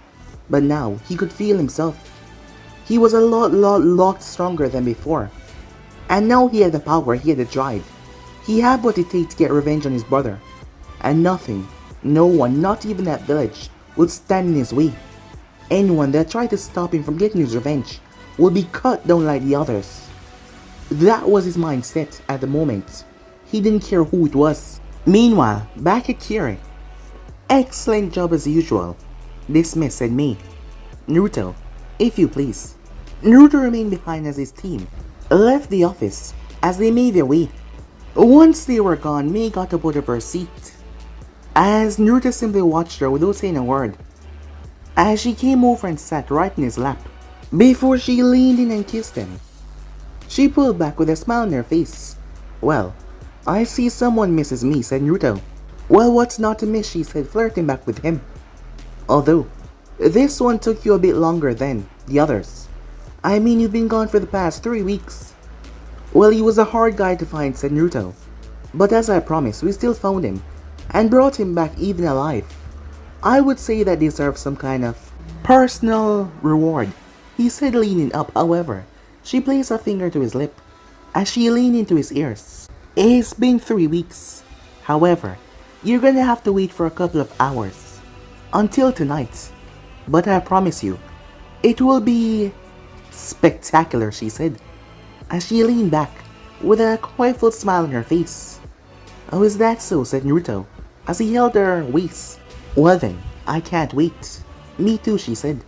But now, he could feel himself. He was a lot stronger than before. And now he had the power, he had the drive. He had what it takes to get revenge on his brother. And nothing, no one, not even that village, would stand in his way. Anyone that tried to stop him from getting his revenge would be cut down like the others. That was his mindset at the moment. He didn't care who it was. Meanwhile, back at Kiri. Excellent job as usual. Dismissed, said Mei. Naruto, if you please. Naruto remained behind as his team left the office as they made their way. Once they were gone, Mei got up out of her seat. As Naruto simply watched her without saying a word. as she came over and sat right in his lap. Before she leaned in and kissed him, she pulled back with a smile on her face. "Well, I see someone misses me," said Naruto. "Well, what's not to miss?" she said, flirting back with him. "Although, this one took you a bit longer than the others. I mean, you've been gone for the past 3 weeks." "Well, he was a hard guy to find," said Naruto. "But as I promised, we still found him, and brought him back even alive. I would say that deserves some kind of personal reward," he said, leaning up. However, she placed her finger to his lip as she leaned into his ears. "It's been 3 weeks. However, you're gonna have to wait for a couple of hours. Until tonight. But I promise you, it will be spectacular," she said, as she leaned back with a joyful smile on her face. "Oh, is that so?" said Naruto, as he held her waist. "Well then, I can't wait." "Me too," she said.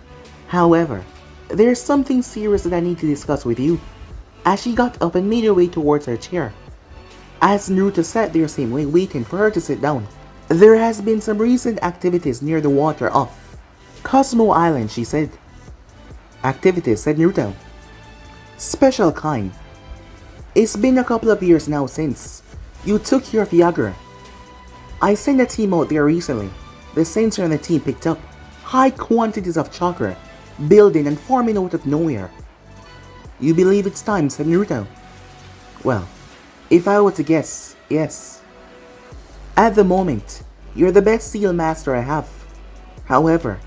"However, there's something serious that I need to discuss with you," as she got up and made her way towards her chair. As Naruto sat there same way, waiting for her to sit down. "There has been some recent activities near the water off Cosmo Island," she said. "Activities," said Naruto. "Special kind. It's been a couple of years now since you took care of Gaara. I sent a team out there recently. The sensor on the team picked up high quantities of chakra building and forming out of nowhere." "You believe it's time?" said Naruto. "Well, if I were to guess, yes. At the moment, you're the best seal master I have. However,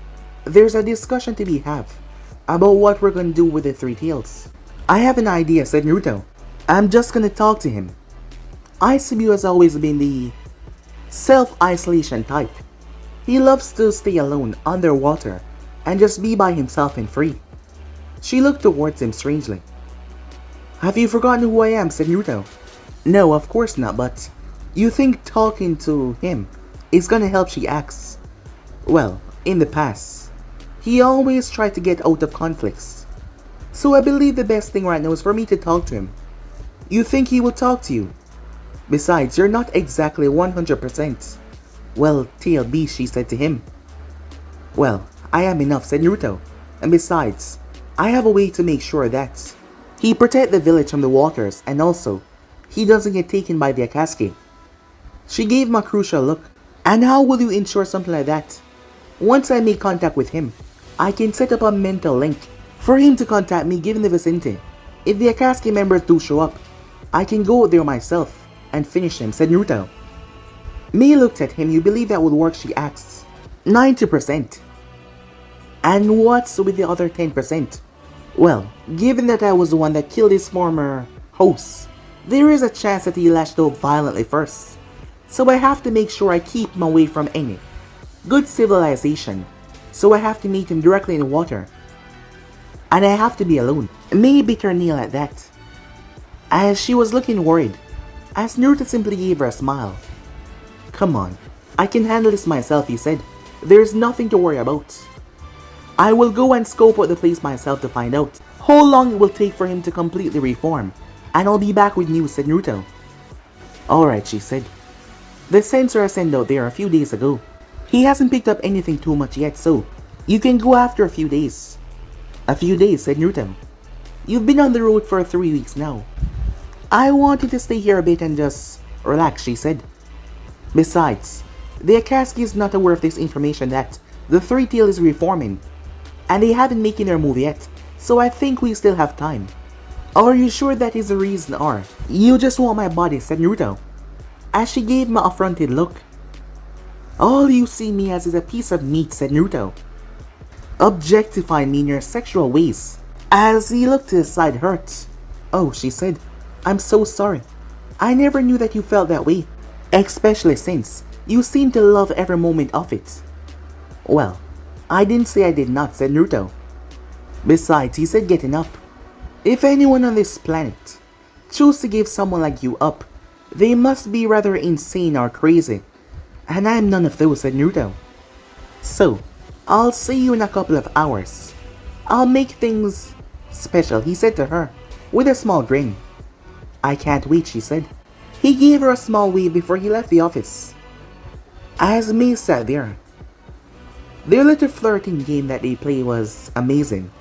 there's a discussion to be had about what we're gonna do with the 3 tails." "I have an idea," said Naruto. "I'm just gonna talk to him. Icebu has always been the self-isolation type. He loves to stay alone underwater and just be by himself and free." She looked towards him strangely. "Have you forgotten who I am?" said Naruto. "No, of course not, but you think talking to him is gonna help?" she asks. "Well, in the past, he always tried to get out of conflicts. So I believe the best thing right now is for me to talk to him." "You think he will talk to you? Besides, you're not exactly 100%. "Well, TLB," she said to him. "Well, I am enough," said Naruto. "And besides, I have a way to make sure that he protect the village from the waters, and also, he doesn't get taken by the Akatsuki." She gave him a crucial look. "And how will you ensure something like that?" "Once I make contact with him, I can set up a mental link for him to contact me given the vicinity. If the Akatsuki members do show up, I can go out there myself and finish them," said Naruto. Mei looked at him. "You believe that would work?" she asked. 90%. "And what's with the other 10%? "Well, given that I was the one that killed his former host, there is a chance that he lashed out violently first. So I have to make sure I keep him away from any good civilization. So I have to meet him directly in the water. And I have to be alone." Mei bit her nail at that, as she was looking worried, as Naruto simply gave her a smile. "Come on, I can handle this myself," he said. "There's nothing to worry about. I will go and scope out the place myself to find out how long it will take for him to completely reform, and I'll be back with news," said Naruto. "Alright," she said. "The sensor I sent out there a few days ago. He hasn't picked up anything too much yet, so you can go after a few days." "A few days," said Naruto. "You've been on the road for 3 weeks now. I wanted to stay here a bit and just relax," she said. "Besides, the Akatsuki is not aware of this information that the 3 tail is reforming, and they haven't making their move yet, so I think we still have time." "Are you sure that is the reason, or you just want my body?" said Naruto, as she gave him an affronted look. "All you see me as is a piece of meat," said Naruto, "objectifying me in your sexual ways." As he looked to his side, hurt. "Oh," she said, "I'm so sorry. I never knew that you felt that way, especially since you seem to love every moment of it." "Well, I didn't say I did not," said Naruto. "Besides," he said, getting up, "if anyone on this planet choose to give someone like you up, they must be rather insane or crazy. And I'm none of those," said Naruto. "So, I'll see you in a couple of hours. I'll make things special," he said to her, with a small grin. "I can't wait," she said. He gave her a small wave before he left the office. As Mei sat there, Their little flirting game that they play was amazing.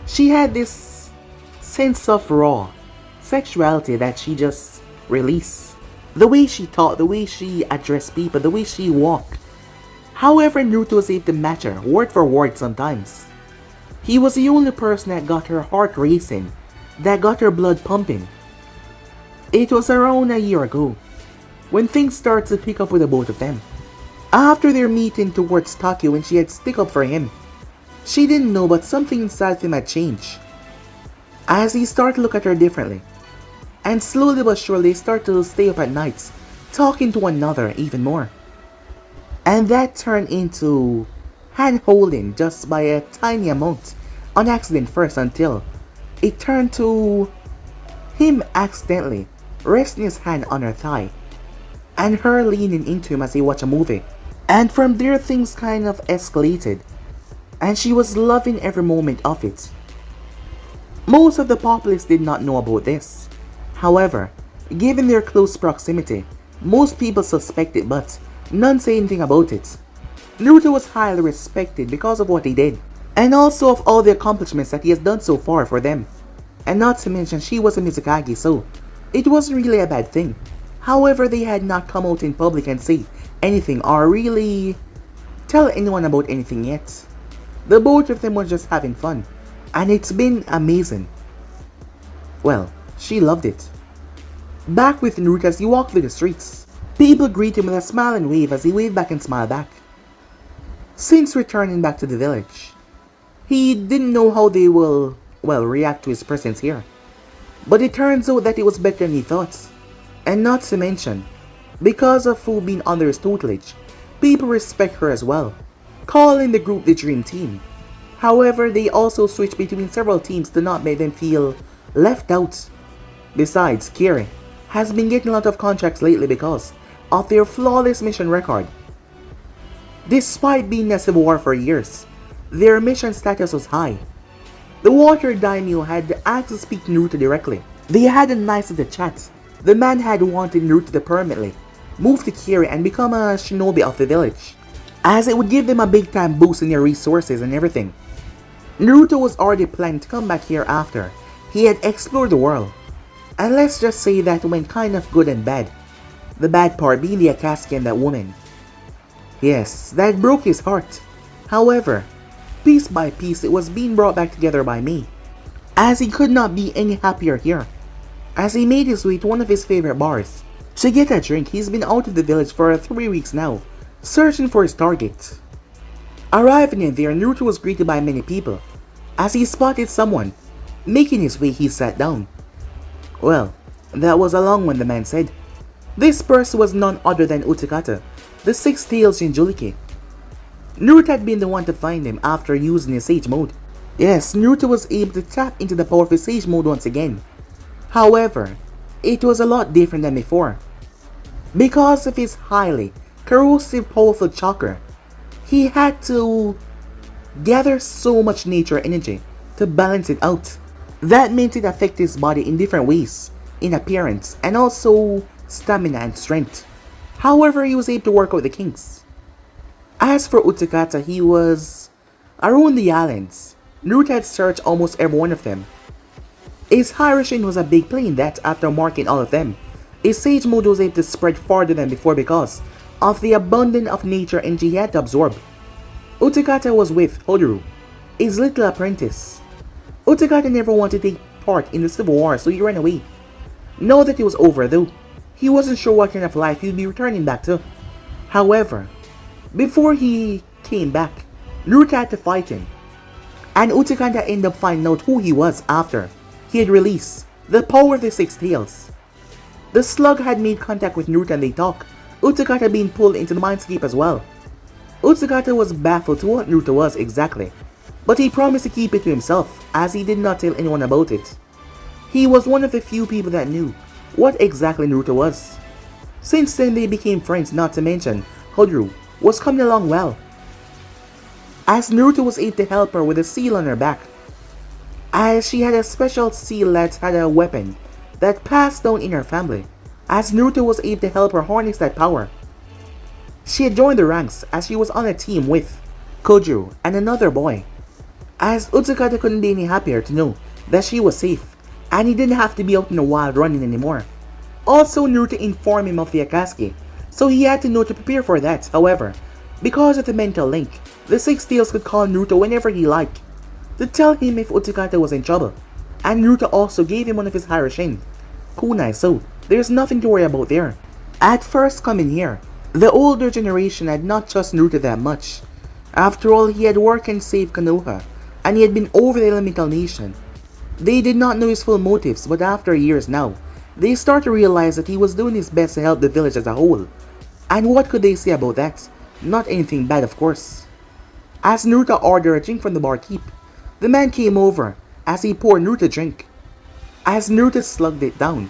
She had this sense of raw sexuality that she just released. The way she talked, the way she addressed people, the way she walked. However, Naruto was able to match her, word for word sometimes. He was the only person that got her heart racing, that got her blood pumping. It was around a year ago, when things started to pick up with the both of them. After their meeting towards Tokyo when she had stick up for him, she didn't know but something inside him had changed. As he started to look at her differently, and slowly but surely they started to stay up at nights, talking to one another even more. And that turned into hand-holding just by a tiny amount, on accident first, until it turned to him accidentally resting his hand on her thigh, and her leaning into him as they watch a movie. And from there things kind of escalated, and she was loving every moment of it. Most of the populace did not know about this. However, given their close proximity, most people suspected but none say anything about it. Naruto was highly respected because of what he did, and also of all the accomplishments that he has done so far for them. And not to mention she was a Mizukage, so it wasn't really a bad thing. However, they had not come out in public and say anything or really tell anyone about anything yet. The both of them were just having fun, and it's been amazing. Well, she loved it. Back with Naruto as he walked through the streets, people greet him with a smile and wave as he waved back and smiled back. Since returning back to the village, he didn't know how they will, react to his presence here. But it turns out that it was better than he thought. And not to mention, because of Fu being under his tutelage, people respect her as well, calling the group the Dream Team. However, they also switch between several teams to not make them feel left out. Besides, Kiri has been getting a lot of contracts lately because of their flawless mission record. Despite being in a civil war for years, their mission status was high. The Water Daimyo had asked to speak to Naruto directly. They had a nice little chat. The man had wanted Naruto to permanently move to Kiri and become a shinobi of the village, as it would give them a big time boost in their resources and everything. Naruto was already planning to come back here after he had explored the world. And let's just say that went kind of good and bad. The bad part being the Akatsuki and that woman. Yes, that broke his heart. However, piece by piece it was being brought back together by me, as he could not be any happier here. As he made his way to one of his favorite bars to get a drink, he's been out of the village for 3 weeks now, searching for his target. Arriving in there, Naruto was greeted by many people. As he spotted someone making his way, he sat down. Well, that was a long one, the man said. This person was none other than Utakata, the six-tailed Jinchuriki. Naruto had been the one to find him after using his Sage Mode. Yes, Naruto was able to tap into the power of his Sage Mode once again. However, it was a lot different than before. Because of his highly corrosive powerful chakra, he had to gather so much nature energy to balance it out. That meant it affected his body in different ways, in appearance and also stamina and strength. However, he was able to work out the kinks. As for Utakata, he was around the islands. Naruto had searched almost every one of them. His Hyroshin was a big plane that, after marking all of them, his Sage Mode was able to spread farther than before because of the abundance of nature energy he had to absorb. Utakata was with Hodoro, his little apprentice. Utakata never wanted to take part in the Civil War, so he ran away. Now that it was over though, he wasn't sure what kind of life he'd be returning back to. However, before he came back, Naruto had to fight him, and Utakata ended up finding out who he was after he had released the power of the Six Tails. The slug had made contact with Naruto and they talked, Utakata being pulled into the mindscape as well. Utakata was baffled to what Naruto was exactly, but he promised to keep it to himself as he did not tell anyone about it. He was one of the few people that knew what exactly Naruto was. Since then they became friends, not to mention Hodoro was coming along well, as Naruto was able to help her with a seal on her back, as she had a special seal that had a weapon that passed down in her family, as Naruto was able to help her harness that power. She had joined the ranks as she was on a team with Kojo, and another boy. As Utsukata couldn't be any happier to know that she was safe, and he didn't have to be out in the wild running anymore. Also, Naruto informed him of the Akatsuki, so he had to know to prepare for that. However, because of the mental link, the Six Tails could call Naruto whenever he liked, to tell him if Utsukata was in trouble, and Naruto also gave him one of his Harashin. Kunai, so there's nothing to worry about there. At first coming here, the older generation had not trusted Naruto that much. After all, he had worked and saved Konoha, and he had been over the elemental nation. They did not know his full motives, but after years now, they start to realize that he was doing his best to help the village as a whole. And what could they say about that? Not anything bad, of course. As Naruto ordered a drink from the barkeep, the man came over as he poured Naruto a drink. As Naruto slugged it down.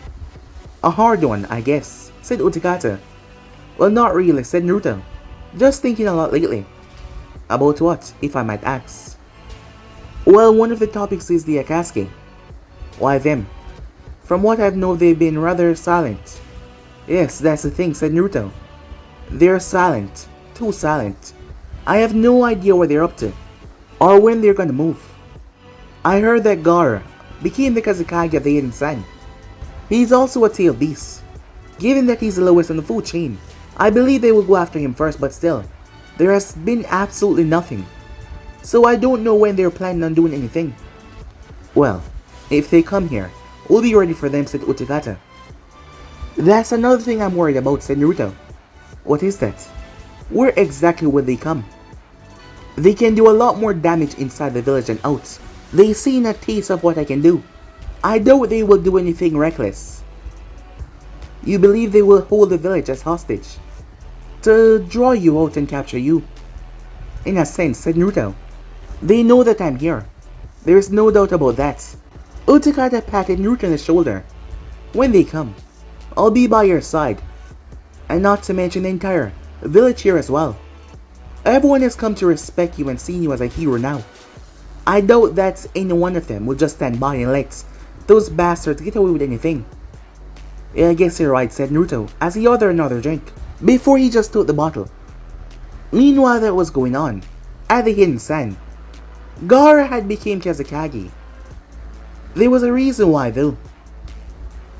A hard one, I guess, said Utsukata. Well, not really, said Naruto. Just thinking a lot lately. About what, if I might ask? Well, one of the topics is the Akatsuki. Why them? From what I've known, they've been rather silent. Yes, that's the thing, said Naruto. They're silent. Too silent. I have no idea what they're up to, or when they're gonna move. I heard that Gaara became the Kazekage of the Hidden Sun. He's also a tailed beast. Given that he's the lowest on the food chain, I believe they will go after him first, but still, there has been absolutely nothing. So I don't know when they're planning on doing anything. Well, if they come here, we'll be ready for them, said Utsukata. That's another thing I'm worried about, said Naruto. What is that? Where exactly will they come? They can do a lot more damage inside the village than out. They've seen a taste of what I can do. I doubt they will do anything reckless. You believe they will hold the village as hostage? To draw you out and capture you? In a sense, said Naruto. They know that I'm here. There's no doubt about that. Utsukata patted Naruto on the shoulder. When they come, I'll be by your side. And not to mention the entire village here as well. Everyone has come to respect you and see you as a hero now. I doubt that any one of them will just stand by and let those bastards get away with anything. Yeah, I guess you're right, said Naruto as he ordered another drink, before he just took the bottle. Meanwhile, that was going on at the Hidden Sun. Gaara had become Kazekage. There was a reason why though.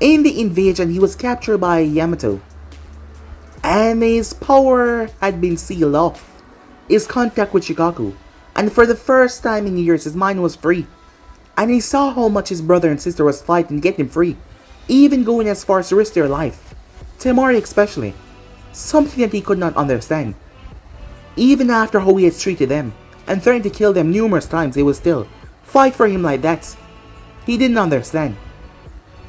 In the invasion, he was captured by Yamato, and his power had been sealed off. His contact with Shikaku, and for the first time in years his mind was free. And he saw how much his brother and sister was fighting to get him free, even going as far as to risk their life. Temari especially, something that he could not understand. Even after how he had treated them, and threatened to kill them numerous times, they would still fight for him like that. He didn't understand.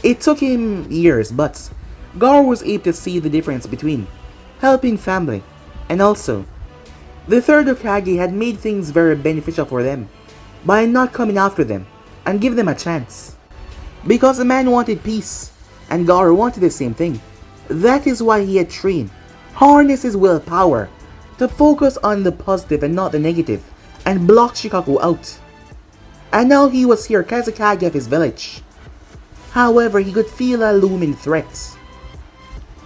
It took him years, but Gaara was able to see the difference between helping family, and also, the third Hokage had made things very beneficial for them by not coming after them and give them a chance. Because the man wanted peace, and Gaara wanted the same thing. That is why he had trained, harnessed his willpower to focus on the positive and not the negative, and block Shikaku out. And now he was here, Kazekage of his village. However, he could feel a looming threat.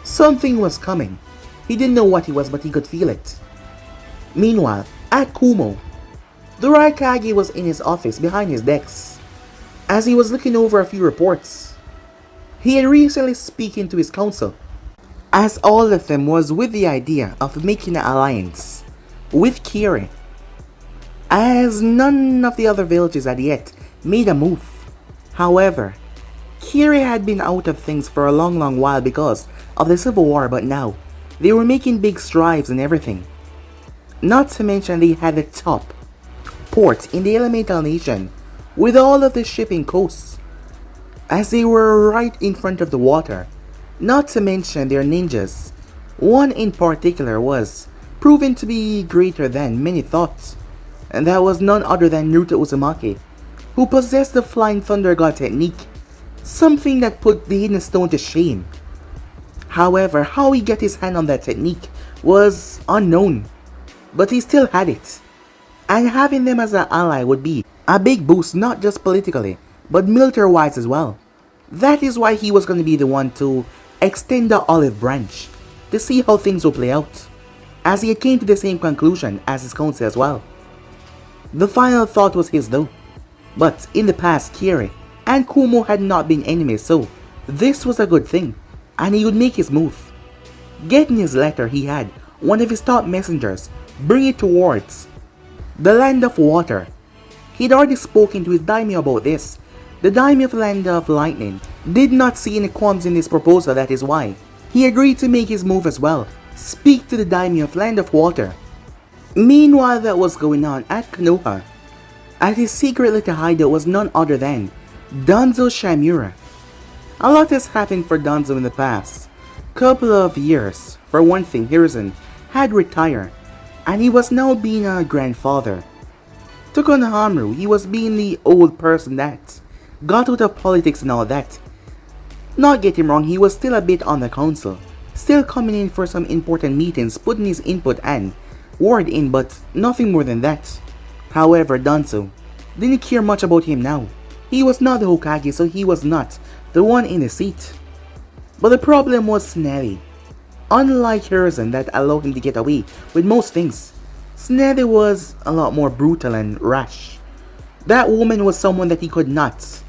Something was coming. He didn't know what it was, but he could feel it. Meanwhile, at Kumo, the Raikage was in his office behind his desk, as he was looking over a few reports. He had recently spoken to his council, as all of them was with the idea of making an alliance with Kiri, as none of the other villages had yet made a move. However, Kiri had been out of things for a long while because of the civil war, but now they were making big strides and everything. Not to mention they had the top port in the elemental nation with all of the shipping coasts, as they were right in front of the water. Not to mention their ninjas. One in particular was proven to be greater than many thought, and that was none other than Naruto Uzumaki, who possessed the Flying Thunder God technique, something that put the Hidden Stone to shame. However, how he got his hand on that technique was unknown, but he still had it, and having them as an ally would be a big boost, not just politically, but military-wise as well. That is why he was going to be the one to extend the olive branch, to see how things will play out, as he came to the same conclusion as his council as well. The final thought was his though. But in the past, Kiri and Kumo had not been enemies, so this was a good thing, and he would make his move. Getting his letter, he had one of his top messengers bring it towards the Land of Water. He'd already spoken to his daimyo about this. The daimyo of Land of Lightning did not see any qualms in his proposal, that is why he agreed to make his move as well. Speak to the daimyo of Land of Water. Meanwhile, that was going on at Konoha. At his secret little hideout was none other than Danzo Shamura. A lot has happened for Danzo in the past couple of years. For one thing, Hiruzen had retired, and he was now being a grandfather. To Konohamaru, he was being the old person that got out of politics and all that. Not get him wrong, he was still a bit on the council, still coming in for some important meetings, putting his input and word in, but nothing more than that. However, Danzo didn't care much about him now. He was not the Hokage, so he was not the one in the seat. But the problem was Tsunade. Unlike Hiruzen that allowed him to get away with most things, Tsunade was a lot more brutal and rash. That woman was someone that he could not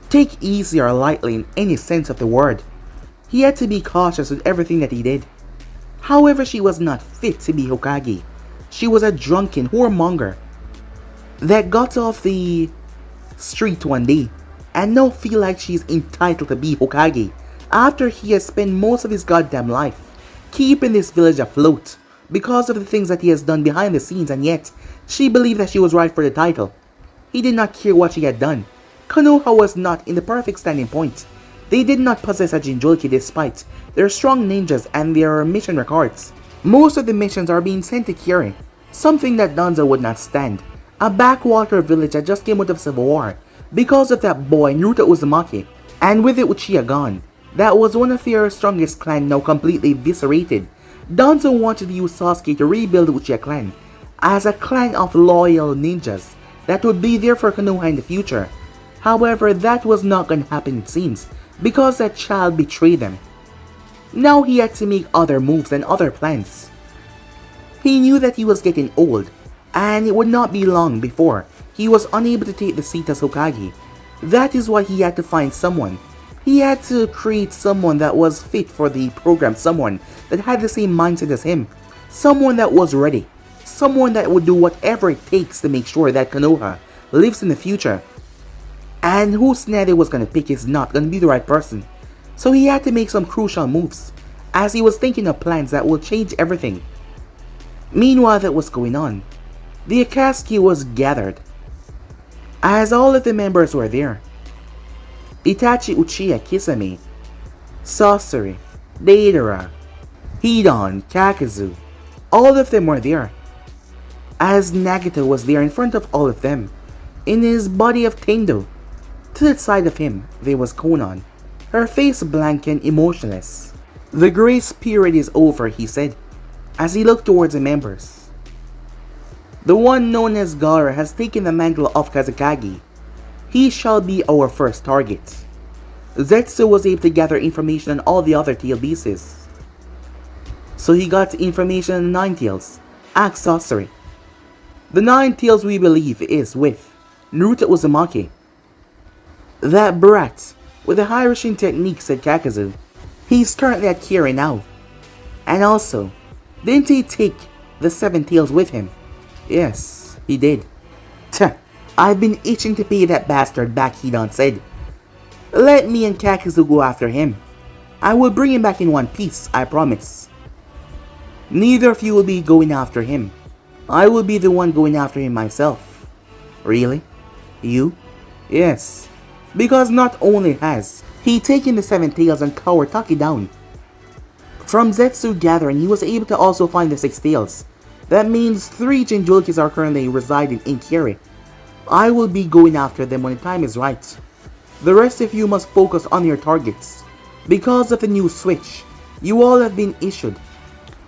take easy or lightly in any sense of the word. He had to be cautious with everything that he did. However, she was not fit to be Hokage. She was a drunken whoremonger that got off the street one day and now feel like she's entitled to be Hokage after he has spent most of his goddamn life keeping this village afloat because of the things that he has done behind the scenes, and yet she believed that she was right for the title. He did not care what she had done. Konoha was not in the perfect standing point. They did not possess a Jinchuriki despite their strong ninjas and their mission records. Most of the missions are being sent to Kiri, something that Danzo would not stand. A backwater village that just came out of civil war because of that boy Naruto Uzumaki, and with it Uchiha gone. That was one of their strongest clan now completely eviscerated. Danzo wanted to use Sasuke to rebuild the Uchiha clan as a clan of loyal ninjas that would be there for Konoha in the future. However, that was not going to happen, it seems, because that child betrayed them. Now he had to make other moves and other plans. He knew that he was getting old, and it would not be long before he was unable to take the seat as Hokage. That is why he had to find someone. He had to create someone that was fit for the program, someone that had the same mindset as him, someone that was ready, someone that would do whatever it takes to make sure that Konoha lives in the future. And who Tsunade was going to pick is not going to be the right person. So he had to make some crucial moves, as he was thinking of plans that will change everything. Meanwhile, that was going on. The Akatsuki was gathered, as all of the members were there. Itachi Uchiha Kisame, Sasori, Deidara, Hidan, Kakuzu, all of them were there. As Nagito was there in front of all of them, in his body of Tendo. To the side of him, there was Konan, her face blank and emotionless. The grace period is over, he said, as he looked towards the members. The one known as Gaara has taken the mantle of Kazekage. He shall be our first target. Zetsu was able to gather information on all the other tail beasts. So he got information on the Nine Tails. Asked Sasori. The Nine Tails we believe is with Naruto Uzumaki. That brat with the Hiraishin technique, said Kakuzu. He's currently at Kiri now. And also, didn't he take the Seven Tails with him? Yes, he did. Tuh, I've been itching to pay that bastard back, Hidan said. Let me and Kakuzu go after him. I will bring him back in one piece, I promise. Neither of you will be going after him. I will be the one going after him myself. Really? You? Yes. Because not only has he taken the Seven Tails and Kawataki down, from Zetsu gathering he was able to also find the Six Tails. That means 3 Jinchurikis are currently residing in Kiri. I will be going after them when the time is right. The rest of you must focus on your targets. Because of the new switch, you all have been issued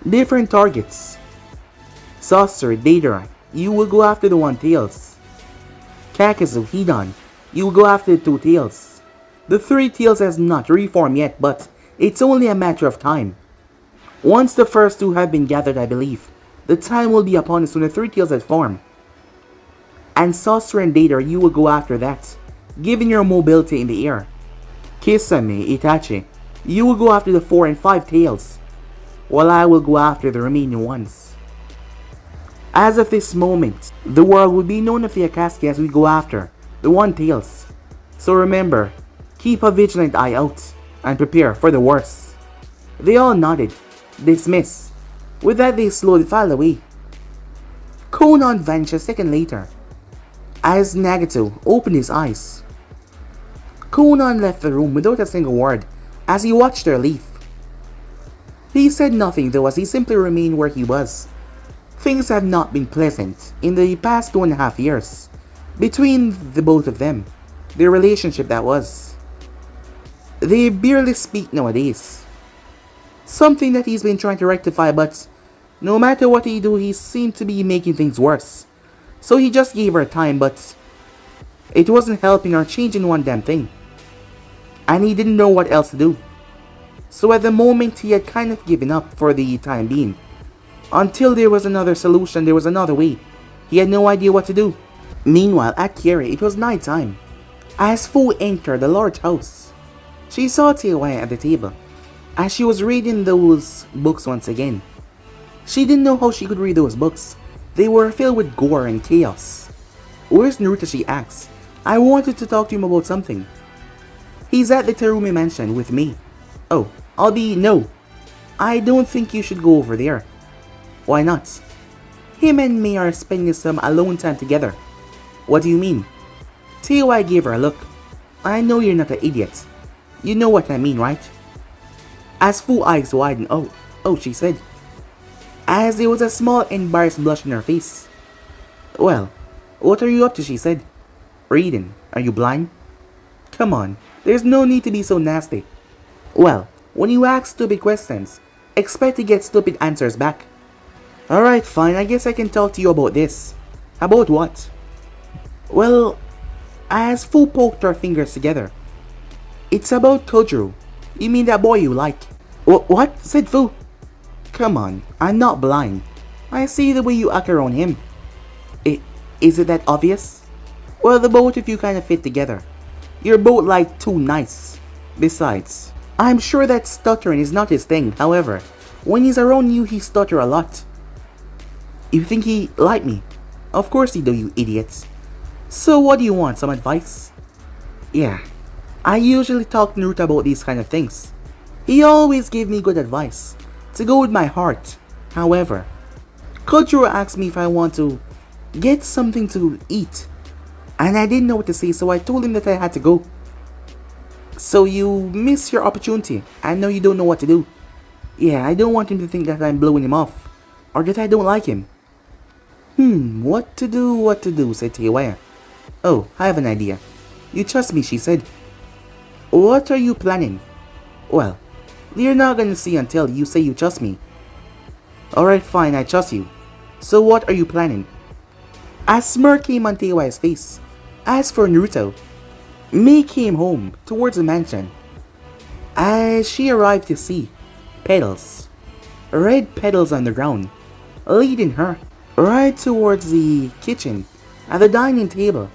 different targets. Sasori, Deidara, you will go after the 1 Tails. Kakuzu, Hidan, you will go after the 2 Tails. The 3 Tails has not reformed yet, but it's only a matter of time. Once the first 2 have been gathered, I believe, the time will be upon us when the 3 Tails have formed. And saucer and Dater, you will go after that, given your mobility in the air. Kisame, Itachi, you will go after the 4 and 5 tails, while I will go after the remaining ones. As of this moment, the world will be known of the Akatsuki as we go after the 1 tails. So remember, keep a vigilant eye out, and prepare for the worst. They all nodded. Dismiss. With that they slowly filed away. Konan vanished a second later, as Nagato opened his eyes. Konan left the room without a single word as he watched her leave. He said nothing though as he simply remained where he was. Things have not been pleasant in the past 2.5 years between the both of them. Their relationship that was. They barely speak nowadays. Something that he's been trying to rectify, but no matter what he do, he seemed to be making things worse. So he just gave her time, but it wasn't helping or changing one damn thing. And he didn't know what else to do. So at the moment he had kind of given up for the time being. Until there was another solution, there was another way. He had no idea what to do. Meanwhile, at Kiri, it was night time. As Fu entered the large house, she saw Teiwaya at the table, as she was reading those books once again. She didn't know how she could read those books. They were filled with gore and chaos. Where's Naruto, she asked. I wanted to talk to him about something. He's at the Terumi mansion with me. Oh, no. I don't think you should go over there. Why not? Him and me are spending some alone time together. What do you mean? Teiwai gave her a look. I know you're not an idiot. You know what I mean, right? As Fu's eyes widened, oh, she said, as there was a small embarrassed blush in her face. Well, what are you up to, she said. Reading. Are you blind? Come on, there's no need to be so nasty. Well, when you ask stupid questions, expect to get stupid answers back. Alright, fine, I guess I can talk to you about this. About what? Well, as Fu poked her fingers together. It's about Kojiro. You mean that boy you like? What? Said Fu. Come on, I'm not blind. I see the way you act around him. Is it that obvious? Well, the both of you kind of fit together. You're both like too nice. Besides, I'm sure that stuttering is not his thing. However, when he's around you, he stutter a lot. You think he like me? Of course he do, you idiots. So what do you want, some advice? Yeah, I usually talk to Naruto about these kind of things. He always gave me good advice, to go with my heart. However, Kojiro asked me if I want to get something to eat. And I didn't know what to say, so I told him that I had to go. So you miss your opportunity. I know you don't know what to do. Yeah, I don't want him to think that I'm blowing him off, or that I don't like him. What to do, said Teiwaya. Oh, I have an idea. You trust me, she said. What are you planning? Well, you're not gonna see until you say you trust me. Alright, fine, I trust you. So what are you planning? A smirk came on Teiwaya's face. As for Naruto, Mei came home towards the mansion. As she arrived to see petals, red petals on the ground, leading her right towards the kitchen at the dining table,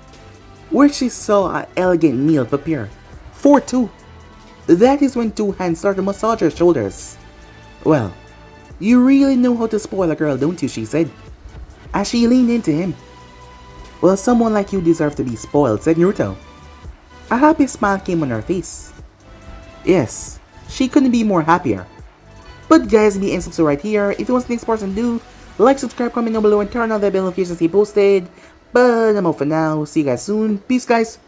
where she saw an elegant meal prepared for two. That is when two hands started to massage her shoulders. Well, you really know how to spoil a girl, don't you, she said, as she leaned into him. Well, someone like you deserves to be spoiled, said Naruto. A happy smile came on her face. Yes, she couldn't be more happier. But guys, be in subscribe right here. If you want the next person to do, like, subscribe, comment down below, and turn on the bell notifications to be posted. But I'm out for now. See you guys soon. Peace, guys.